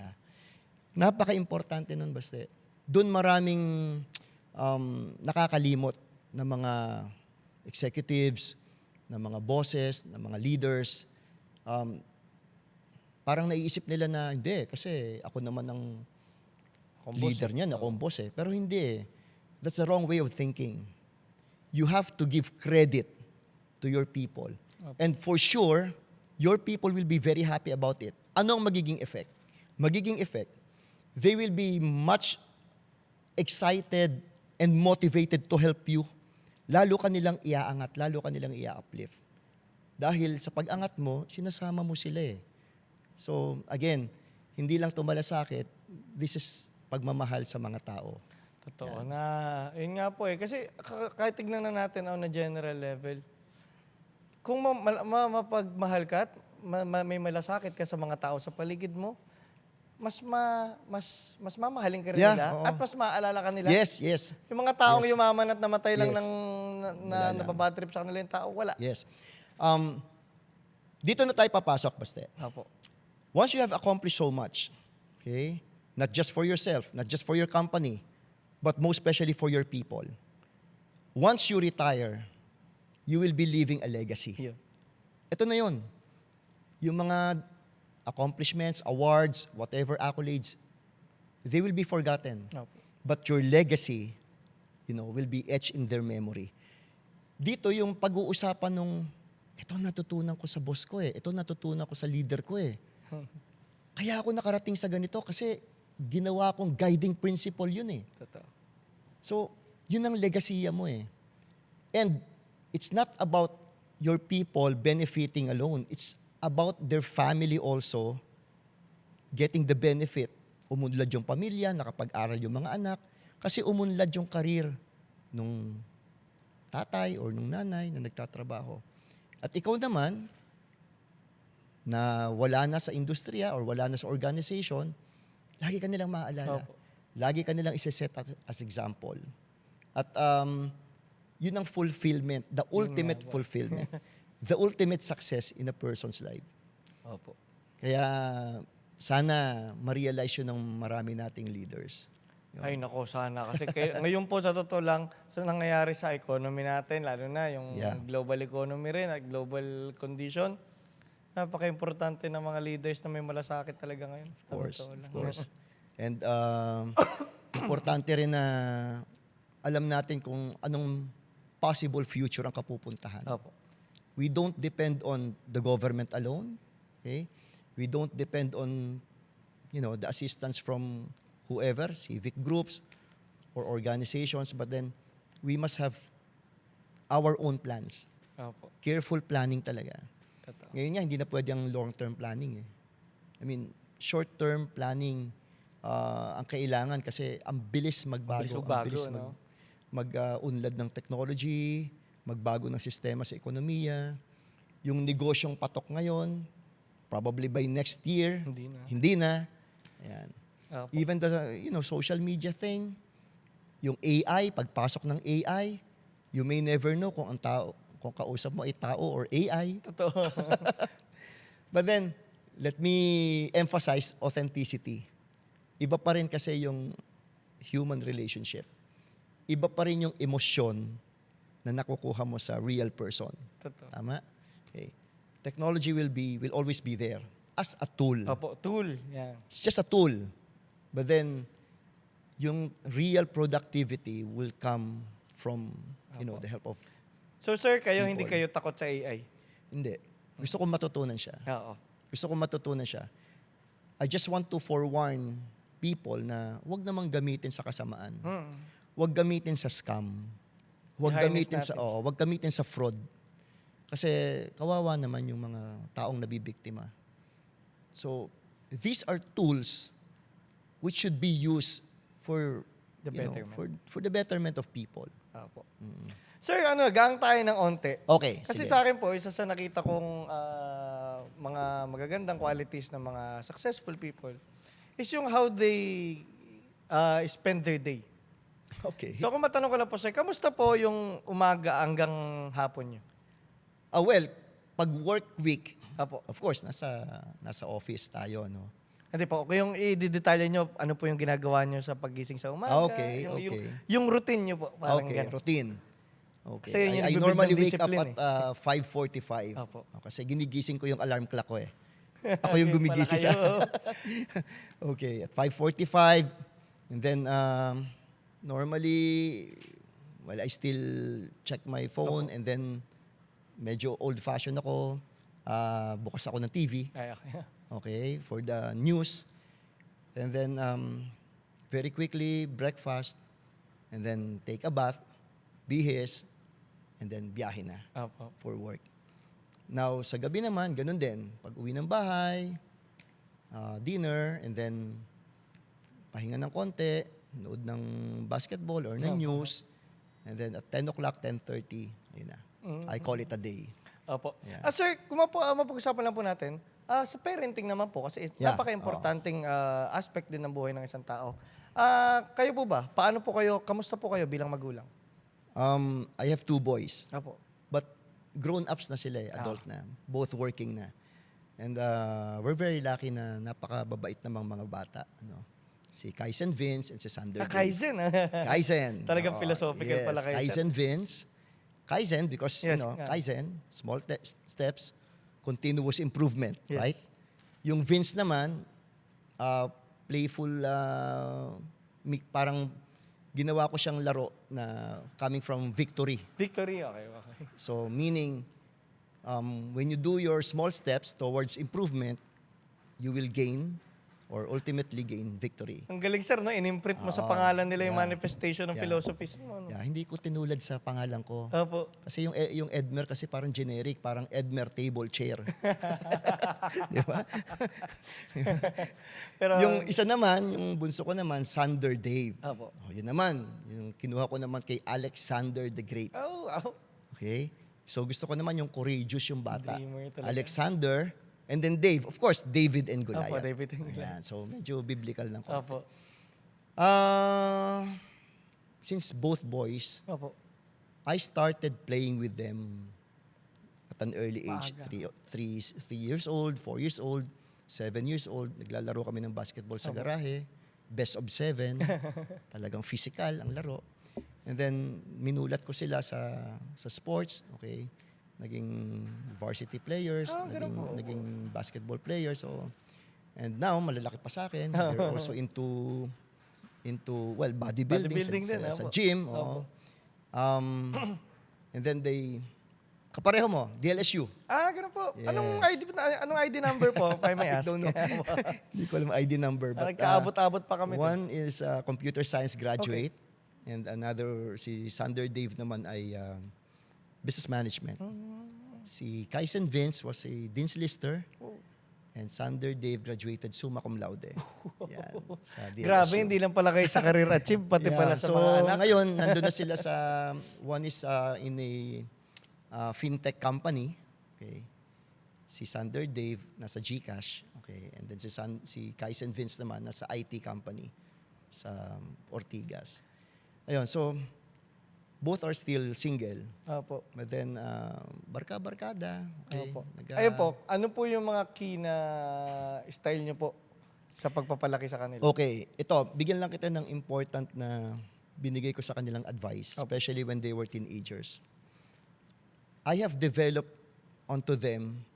Napaka-importante nun, Baste. Doon maraming nakakalimot na mga executives, na mga bosses, na mga leaders. Parang naiisip nila na, hindi, kasi ako naman ang leader niyan, ako ang boss eh. Pero hindi eh. That's the wrong way of thinking. You have to give credit to your people. And for sure, your people will be very happy about it. Ano ang magiging effect? Magiging effect, they will be much excited and motivated to help you. Lalo ka nilang iaangat, lalo ka nilang ia-uplift. Dahil sa pag-angat mo, sinasama mo sila eh. So, again, hindi lang tumalasakit, this is pagmamahal sa mga tao. Totoo na. Yun nga po eh. Kasi kahit tignan na natin on a general level, kung mapagmahal ka at may malasakit ka sa mga tao sa paligid mo, mas mamahalin ka rin Yeah, nila oo. at mas maaalala ka nila. Yes, yes, Yung mga taong yumaman at namatay lang Yes. ng Wala lang. nababatrip sa kanila yung tao, wala. yes. Dito na tayo papasok, Baste. Opo. Once you have accomplished so much, okay, not just for yourself, not just for your company, but most especially for your people, once you retire, you will be leaving a legacy. Yun. Ito na yun. Yung mga accomplishments, awards, whatever accolades, they will be forgotten. Opo. But your legacy, will be etched in their memory. Dito yung pag-uusapan nung, ito natutunan ko sa boss ko eh, ito natutunan ko sa leader ko eh. Kaya ako nakarating sa ganito kasi ginawa kong guiding principle yun eh. Totoo. So, yun ang legasiya mo eh. And it's not about your people benefiting alone. It's about their family also getting the benefit. Umunlad yung pamilya, nakapag-aral yung mga anak, kasi umunlad yung karir nung tatay or nung nanay na nagtatrabaho. At ikaw naman, na wala na sa industriya or wala na sa organization, lagi ka nilang maaalala. Opo. Lagi ka nilang isiset as example. At yun ang fulfillment, the ultimate fulfillment, the ultimate success in a person's life. Opo. Kaya sana ma-realize yun ng marami nating leaders. Ay nako, sana. Kasi ngayon po sa totoo lang, sa nangyayari sa economy natin, lalo na yung Yeah. global economy rin at global condition, napaka-importante ng mga leaders na may malasakit talaga ngayon. Of course, Sa totoo lang. of course. And importante rin na alam natin kung anong possible future ang kapupuntahan. Opo. We don't depend on the government alone. Okay? We don't depend on, the assistance from whoever, civic groups or organizations, but then we must have our own plans. Opo. Careful planning talaga. Totoo. Ngayon nga, hindi na pwede ang long-term planning eh. I mean, short-term planning ang kailangan kasi ang bilis magbago. Bilis magbago, ang bilis no? mag-unlad ng technology, magbago ng sistema sa ekonomiya. Yung negosyong patok ngayon, probably by next year, Hindi na. Ayan. Opo. Even the social media thing, yung AI, pagpasok ng AI, you may never know kung kausap mo ay tao or AI. Totoo. But then, let me emphasize authenticity. Iba pa rin kasi yung human relationship. Iba pa rin yung emosyon na nakukuha mo sa real person. Totoo. Tama? Okay. Technology will always be there as a tool. Opo, tool. Yan. It's just a tool. But then, yung real productivity will come from, the help of, So sir, kayo hindi People. kayo takot sa AI? hindi. Gusto ko matutunan siya. Oo. Gusto ko matutunan siya. I just want to forewarn people na wag namang gamitin sa kasamaan. Wag gamitin sa scam. Wag I-harness gamitin sa natin. wag gamitin sa fraud. Kasi kawawa naman yung mga taong nabibiktima. So, these are tools which should be used for The betterment. for the betterment of people. Opo. Sir, gang tayo ng onte. Okay, Kasi sige. sa akin po, isa sa nakita kong mga magagandang qualities ng mga successful people is yung how they spend their day. Okay. So kung matanong ko lang po sir, kamusta po yung umaga hanggang hapon nyo? Well, pag work week, Apo. of course, nasa office tayo, no? Hindi po, kung yung i-detalye nyo, ano po yung ginagawa nyo sa pagising sa umaga? Okay, yung, okay. Yung routine nyo po, parang Okay, ganun. routine. Okay. Kasi yun yung I nagbe-build normally ng wake up discipline at 5:45. Opo. Kasi ginigising ko yung alarm clock ko eh. Ako yung Pala gumigising kayo. sa... Okay, at 5:45. And then, normally, well, I still check my phone and then medyo old-fashioned ako. Bukas ako ng TV. Ay, okay. Okay, for the news. And then, very quickly, breakfast. And then, take a bath, bihis, and then biyahe na Opo. for work. Now, sa gabi naman, ganun din. Pag uwi ng bahay, dinner, and then, pahinga ng konti, nood ng basketball or ng news. And then, at 10 o'clock, 10:30, ayun na. I call it a day. Opo. Yeah. Sir, kung mapag-usapan lang po natin, sa parenting naman po, kasi Yeah, napaka-importanting aspect din ng buhay ng isang tao. Kayo po ba? Kamusta po kayo bilang magulang? I have 2 boys. Opo. But grown-ups na sila adult na. Both working na. And we're very lucky na napakababait namang mga bata. Ano? Si Kaizen Vince and si Sander Dave. Kaizen. Kaizen. Talagang Oo, philosophical yes. pala Kaizen. Kaizen Vince. Kaizen because, Yes, nga. Kaizen, small steps, continuous improvement, Yes. right? Yung Vince naman, playful, parang ginawa ko siyang laro na coming from victory. Victory, okay. So meaning, when you do your small steps towards improvement, you will gain or ultimately gain victory. Ang galing sir, no? In-imprint mo sa pangalan nila yung yeah. manifestation ng Yeah. philosophies mo. No? Yeah, hindi ko tinulad sa pangalan ko. Opo. Kasi yung Edmer kasi parang generic, parang Edmer table chair. Di ba? Pero, Yung isa naman, yung bunso ko naman, Sander Dave. Opo. Oh, yun naman, yung kinuha ko naman kay Alexander the Great. Oh. Okay? So gusto ko naman yung courageous yung bata. Dreamer talaga. Alexander, and then Dave. Of course, David and Goliath. Opo, David and Goliath. Ayan, so medyo biblical ng konti. Opo. Since both boys, Opo. I started playing with them at an early age. Maaga. 3 years old, 4 years old, 7 years old. Naglalaro kami ng basketball sa garahe. Best of 7. Talagang physical ang laro. And then, minulat ko sila sa sports. Okay. Naging varsity players, naging basketball players. So, and now, malalaki pa sa akin. They're also into bodybuilding, Bodybuilding din, sa opo. gym. Opo. And then kapareho mo, DLSU. Ganun po. Yes. Anong ID number po, if I may ask? I don't know. Hindi ko alam ID number. But Nagkaabot-abot pa kami. one is a computer science graduate. And another, si Sander Dave naman ay business management. Si Kaizen Vince was a Dean's Lister. And Sander Dave graduated summa cum laude. Yan, sa DLSU. Grabe, hindi lang pala kayo sa career achieve, pati pala sa so, mga anak. ngayon, nandun na sila sa, one is in a fintech company. Okay. Si Sander Dave nasa GCash. Okay. And then si Kaizen Vince naman nasa IT company sa Ortigas. Ayun, so, both are still single. Opo. But then, barka-barkada. Okay? Opo. Ayun po, ano po yung mga key na style nyo po sa pagpapalaki sa kanila? Okay, ito, bigyan lang kita ng important na binigay ko sa kanilang advice, especially when they were teenagers. I have developed onto them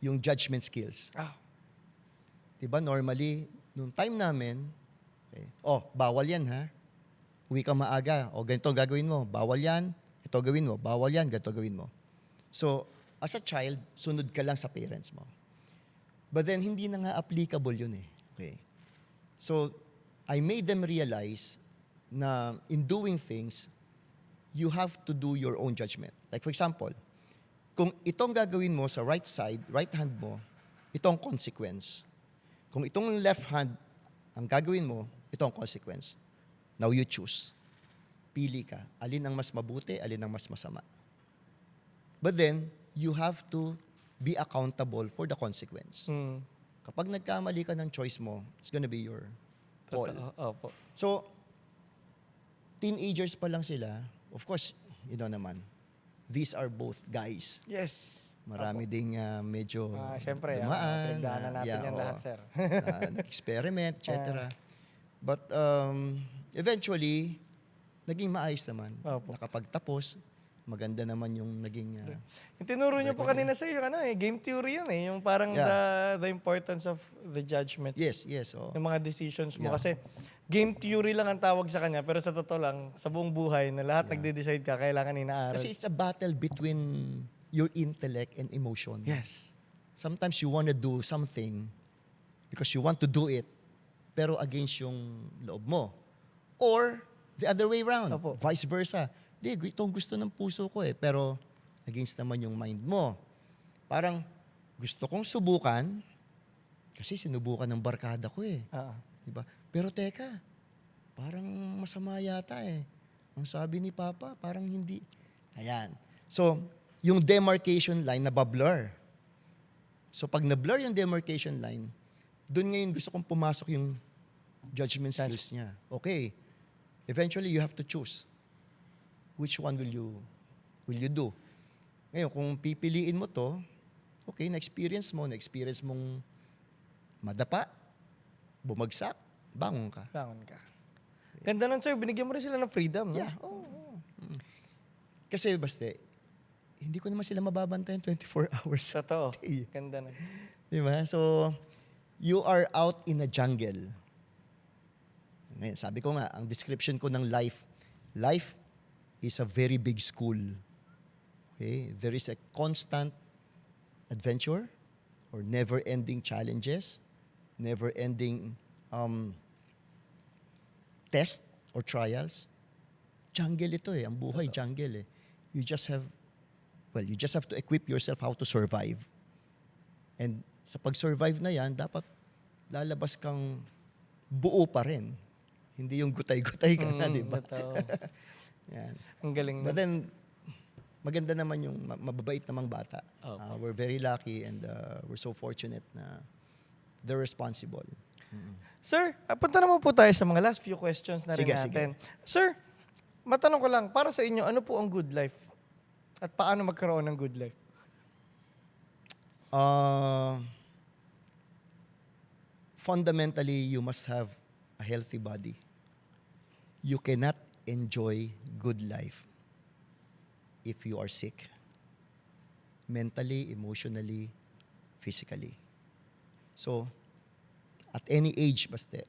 yung judgment skills. Ah, Diba, normally, nung time namin, okay, bawal yan ha. Uwi ka maaga, ganito gagawin mo, bawal yan, ito gawin mo, bawal yan, ganito gawin mo. So, as a child, sunod ka lang sa parents mo. But then, hindi na nga applicable yun eh. Okay. So, I made them realize na in doing things, you have to do your own judgment. Like for example, kung itong gagawin mo sa right side, right hand mo, itong consequence. Kung itong left hand ang gagawin mo, itong consequence. Now you choose. Pili ka. Alin ang mas mabuti, alin ang mas masama. But then, you have to be accountable for the consequence. Kapag nagkamali ka ng choice mo, it's gonna be your call. Opo. So, teenagers pa lang sila. Of course, you know naman, these are both guys. Yes. Marami ding medyo Siyempre, dumaan. pinagdaanan natin yan oo. lahat, sir. Nag-experiment, etc. But eventually, naging maayos naman. Opo. Nakapagtapos, maganda naman yung naging... Yung tinuro niyo po kanina sa iyo, game theory yan eh. Yung parang the importance of the judgments. yes. Oh. Yung mga decisions mo. Yeah. Kasi game theory lang ang tawag sa kanya, pero sa totoo lang, sa buong buhay, na lahat nagde-decide ka, kailangan inaaral. Kasi it's a battle between your intellect and emotion. Yes. Sometimes you want to do something because you want to do it, pero against yung loob mo. Or the other way around, Opo. vice versa. Di, itong gusto ng puso ko pero against naman yung mind mo. Parang gusto kong subukan kasi sinubukan ng barkada ko Diba? Pero teka, parang masama yata Ang sabi ni Papa, parang hindi. Ayan. So, yung demarcation line nabablur. So, pag na-blur yung demarcation line, doon ngayon gusto kong pumasok yung judgment skills niya. Okay. Eventually, you have to choose. Which one will you do? Ngayon, kung pipiliin mo to, okay, na-experience mong madapa, bumagsak, bangon ka. Bangon ka. Ganda nun, sir. Binigyan mo rin sila ng freedom, no? Yeah. Kasi basta, hindi ko naman sila mababantayan 24 hours. Totoo. Day. Ganda nun. Diba? So, you are out in a jungle. Ngayon, sabi ko nga, ang description ko ng life is a very big school. Okay? There is a constant adventure or never-ending challenges, never-ending test or trials. Jungle ito Ang buhay, jungle You just have to equip yourself how to survive. And sa pag-survive na yan, dapat lalabas kang buo pa rin. Hindi yung gutay-gutay ka na, di ba? Totoo. Yan. Ang galing But nun. then, maganda naman yung mababait namang bata. We're very lucky and we're so fortunate na they're responsible. Sir, punta naman po tayo sa mga last few questions na rin Sige, natin. Sir, matanong ko lang, para sa inyo, ano po ang good life? At paano magkaroon ng good life? Fundamentally, you must have a healthy body. You cannot enjoy good life if you are sick. Mentally, emotionally, physically. So, at any age, basta,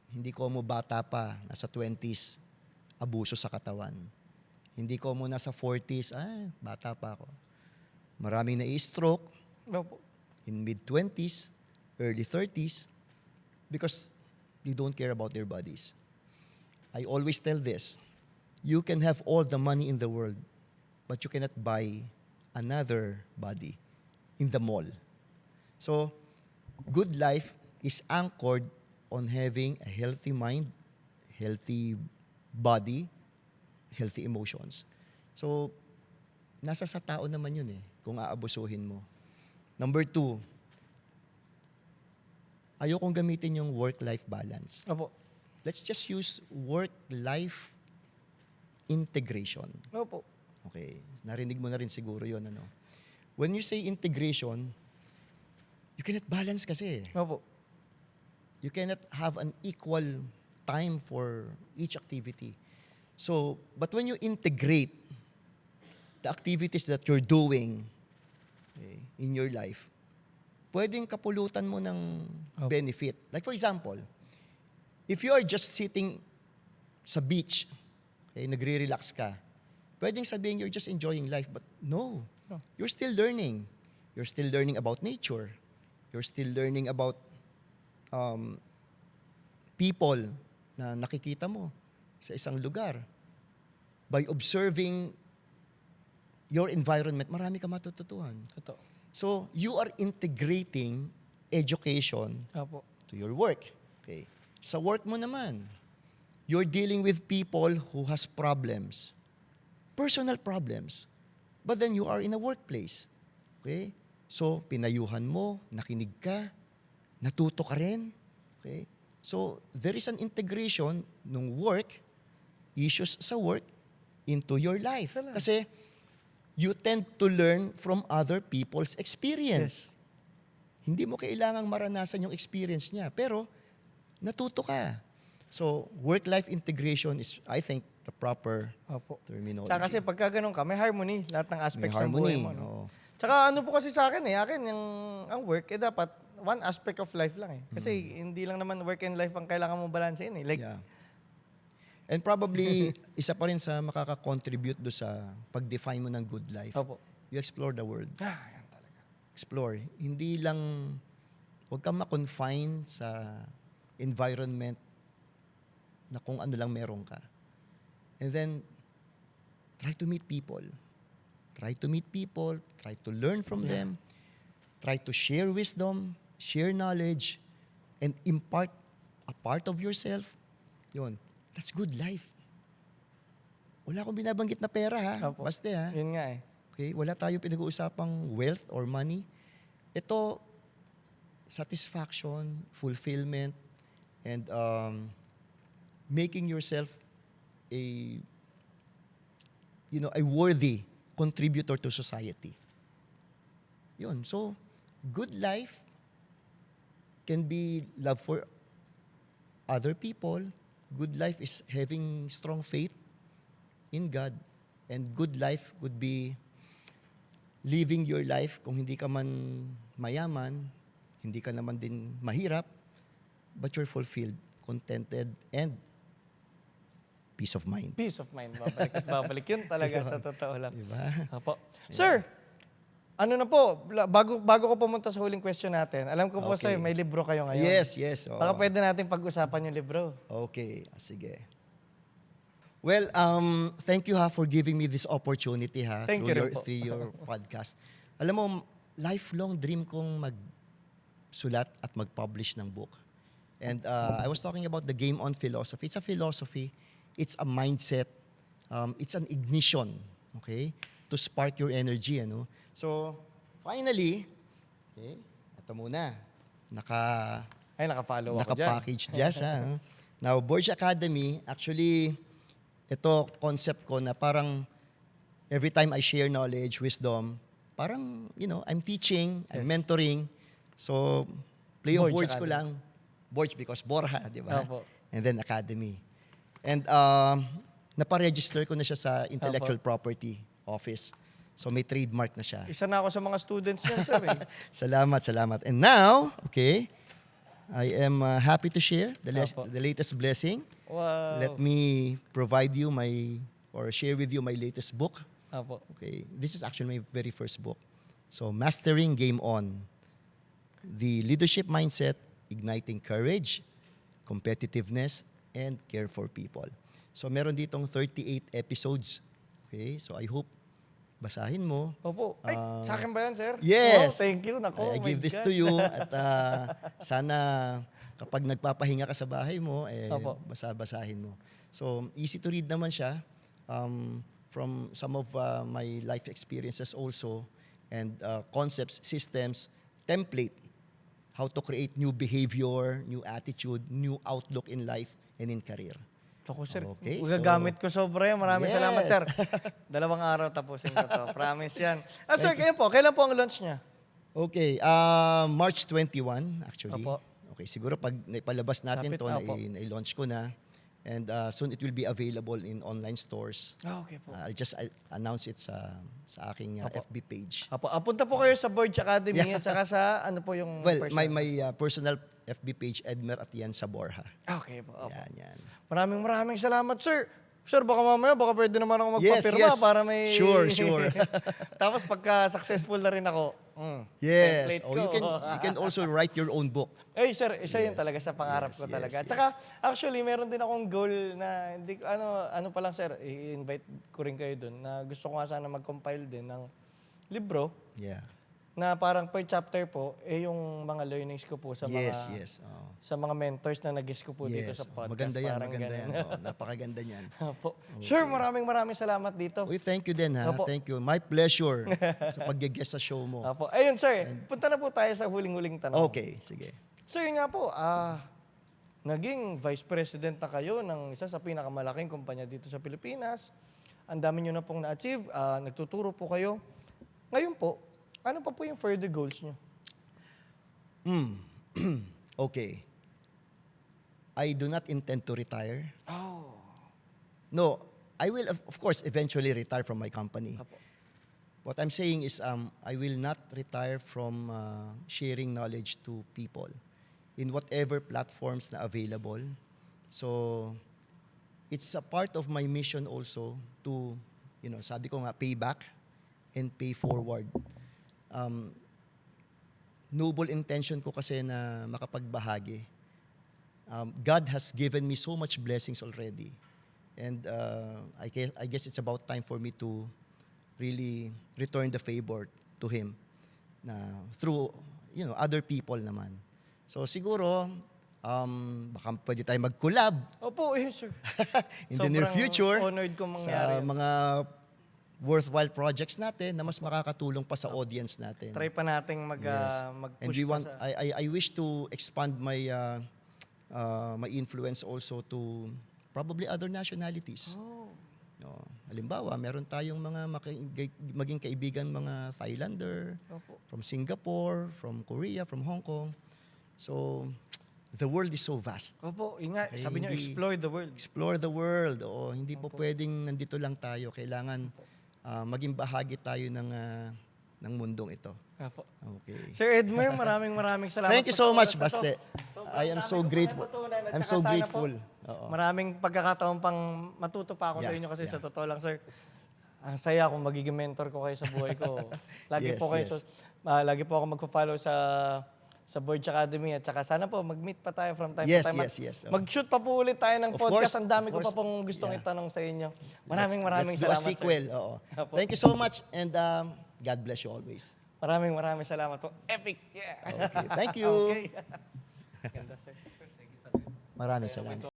hindi ko mo bata pa, nasa 20s, abuso sa katawan. Hindi ko mo nasa 40s, bata pa ako. Maraming na-stroke Opo. in mid-20s, early 30s, because they don't care about their bodies. I always tell this, you can have all the money in the world, but you cannot buy another body in the mall. So, good life is anchored on having a healthy mind, healthy body, healthy emotions. So, nasa sa tao naman yun kung aabusuhin mo. Number 2, ayokong gamitin yung work-life balance. Opo. Let's just use work-life integration. Opo. Okay, narinig mo na rin siguro yun. Ano? When you say integration, you cannot balance kasi. Opo. You cannot have an equal time for each activity. So, but when you integrate the activities that you're doing in your life, pwedeng kapulutan mo ng Opo. benefit. Like for example, if you are just sitting sa beach, nagre-relax ka, pwedeng sabihin you're just enjoying life, but no. No. You're still learning. You're still learning about nature. You're still learning about people na nakikita mo sa isang lugar. By observing your environment, marami ka matututuhan. Totoo. So, you are integrating education Opo. to your work. Okay. Sa work mo naman, you're dealing with people who has problems. Personal problems. But then you are in a workplace. Okay? So, pinayuhan mo, nakinig ka, natuto ka rin. Okay? So, there is an integration ng work, issues sa work, into your life. Talaga. Kasi, you tend to learn from other people's experience. Hindi mo kailangang maranasan yung experience niya. Pero, natuto ka. So, work-life integration is, I think, the proper Opo. terminology. Tsaka kasi pagka ganun ka, may harmony lahat ng May aspects ng buhay harmony. mo. No? Oo. Tsaka ano po kasi sa akin akin ang work, dapat one aspect of life lang Kasi hindi lang naman work and life ang kailangan mong balansehin Like, Yeah. And probably, isa pa rin sa makaka-contribute do sa pag-define mo ng good life. Opo. You explore the world. Yan talaga. Explore. Hindi lang, huwag kang ma-confine sa environment na kung ano lang meron ka. And then, try to meet people. Try to meet people. Try to learn from them. Try to share wisdom, share knowledge, and impart a part of yourself. Yun. That's good life. Wala akong binabanggit na pera ha. Opo. Basta ha. Yun nga Okay? Wala tayo pinag-uusapang wealth or money. Ito, satisfaction, fulfillment, and making yourself a worthy contributor to society. Yun. So, good life can be love for other people. Good life is having strong faith in God. And good life would be living your life kung hindi ka man mayaman, hindi ka naman din mahirap, but you're fulfilled, contented, and peace of mind. Peace of mind. Babalik at babalik. Yun talaga sa totoo lang. Diba? Apo. Sir, ano na po, bago ko pumunta sa huling question natin, alam ko po Okay. sa'yo, may libro kayo ngayon. Yes. Oo. Baka pwede natin pag-usapan yung libro. Okay, sige. Well, thank you for giving me this opportunity Thank you rin po. through your podcast. Alam mo, lifelong dream kong magsulat at mag-publish ng book. And I was talking about the Game On philosophy. It's a philosophy, it's a mindset, it's an ignition, okay, to spark your energy, ano. So, finally, okay, ito muna, Ay, naka-follow ako dyan. naka-package dyan siya. Now, Borge Academy, actually, ito concept ko na parang every time I share knowledge, wisdom, parang, I'm teaching, I'm Yes. mentoring. So, play of Borge words ko Academy. lang. Borge because Borja, di ba? Opo. And then Academy. And naparegister ko na siya sa Intellectual Property Office. So, may trademark na siya. Isa na ako sa mga students niyan, sir. Salamat. And now, okay, I am happy to share Opo. the latest blessing. Wow. Let me provide you share with you my latest book. Apo. Okay, this is actually my very first book. So, Mastering Game On. The leadership mindset, igniting courage, competitiveness, and care for people. So, meron ditong 38 episodes. Okay, so I hope basahin mo. Opo. Ay, sa akin ba yan, sir? Yes. Oh, thank you. Nako, I my give this God. to you at sana kapag nagpapahinga ka sa bahay mo, Opo. basa-basahin mo. So, easy to read naman siya from some of my life experiences also and concepts, systems, template, how to create new behavior, new attitude, new outlook in life and in career. Ako, sir. Okay, Gagamit ko sobra yan. Maraming salamat, Yes. sir. 2 araw tapusin ko to. Promise yan. Sir, kayo po, kailan po ang launch niya? Okay, March 21 actually. Opo. Okay, siguro pag naipalabas natin Lapit to, na, opo. na-launch ko na. And soon it will be available in online stores. Okay po. I'll just announce it sa aking FB page. Apo, punta po kayo sa Borge Academy at saka sa ano po yung Well, personal? my personal FB page, Edmer Atian Saborha. Okay po. Apo. Yan. Maraming salamat, sir. Sir, baka mamaya, baka pwede naman ako Yes, magpapirma yes. para may... Sure. Tapos pagka successful na rin ako, Yes. template Oh, ko. you can also write your own book. Eh, sir, isa yun talaga sa pangarap Yes, ko yes, talaga. At yes. saka, actually, meron din akong goal na, hindi ko, ano pa lang, sir, i-invite ko rin kayo dun, na gusto ko nga sana mag-compile din ng libro, Yeah. na parang per chapter po, yung mga learnings ko po sa mga Yes. Oh. sa mga mentors na nag-guest ko po dito sa podcast. Maganda yan, Parang maganda ganun. yan. Oh, napakaganda niyan. Opo. Sir, maraming salamat dito. Uy, thank you din ha. Opo. Thank you. My pleasure sa pag-guest sa show mo. Opo. Ayun, sir. Punta na po tayo sa huling-huling tanong. Okay, sige. Sir, yun nga po, naging vice president na kayo ng isa sa pinakamalaking kumpanya dito sa Pilipinas. Ang dami nyo na pong na-achieve. Nagtuturo po kayo. Ngayon po, ano pa po yung further goals nyo? Okay. I do not intend to retire. Oh. No, I will of course eventually retire from my company. Apo. What I'm saying is I will not retire from sharing knowledge to people in whatever platforms na available. So it's a part of my mission also to, sabi ko nga, pay back and pay forward. Noble intention ko kasi na makapagbahagi. God has given me so much blessings already. And I guess it's about time for me to really return the favor to Him na through, other people naman. So siguro, baka pwede tayo mag-collab Opo, sir. in the near Sobrang future honored kung mangyari sa yun. mga worthwhile projects natin na mas makakatulong pa sa audience natin. Try pa nating Yes. mag-push And we want, pa sa... I wish to expand my my influence also to probably other nationalities. Oh. Halimbawa, meron tayong mga maging kaibigan mga Thailander, Opo. from Singapore, from Korea, from Hong Kong. So, the world is so vast. Opo, inga, Okay, sabi niyo, hindi- explore the world. Explore the world. Oo, hindi po pwedeng nandito lang tayo. Kailangan maging bahagi tayo ng mundong ito. Opo. Okay. Sir Edmer, maraming salamat. Thank you po so sa much, oras na to. Baste. Sobrang I am dami so ko pong grateful. natutunan at I'm saka so sana grateful. Po, Oo. maraming pagkakataon pang matuto pa ako sa Yeah, inyo kasi yeah. sa totoo lang, sir, ang saya kung magiging mentor ko kayo sa buhay ko. Lagi Yes, po kayo, yes. lagi po ako magpo-follow sa Borge Academy at saka sana po mag-meet pa tayo from time Yes, to time. yes, yes. Oo. Mag-shoot pa po ulit tayo ng Of podcast. course, Ang dami of ko pa course. pong gustong Yeah. itanong sa inyo. Let's Maraming do salamat, a sequel. sir. Oo. Opo. Thank you so much and God bless you always. Maraming salamat po. Epic! Yeah. Okay. Thank you. Okay. Ganda, sir. Maraming salamat.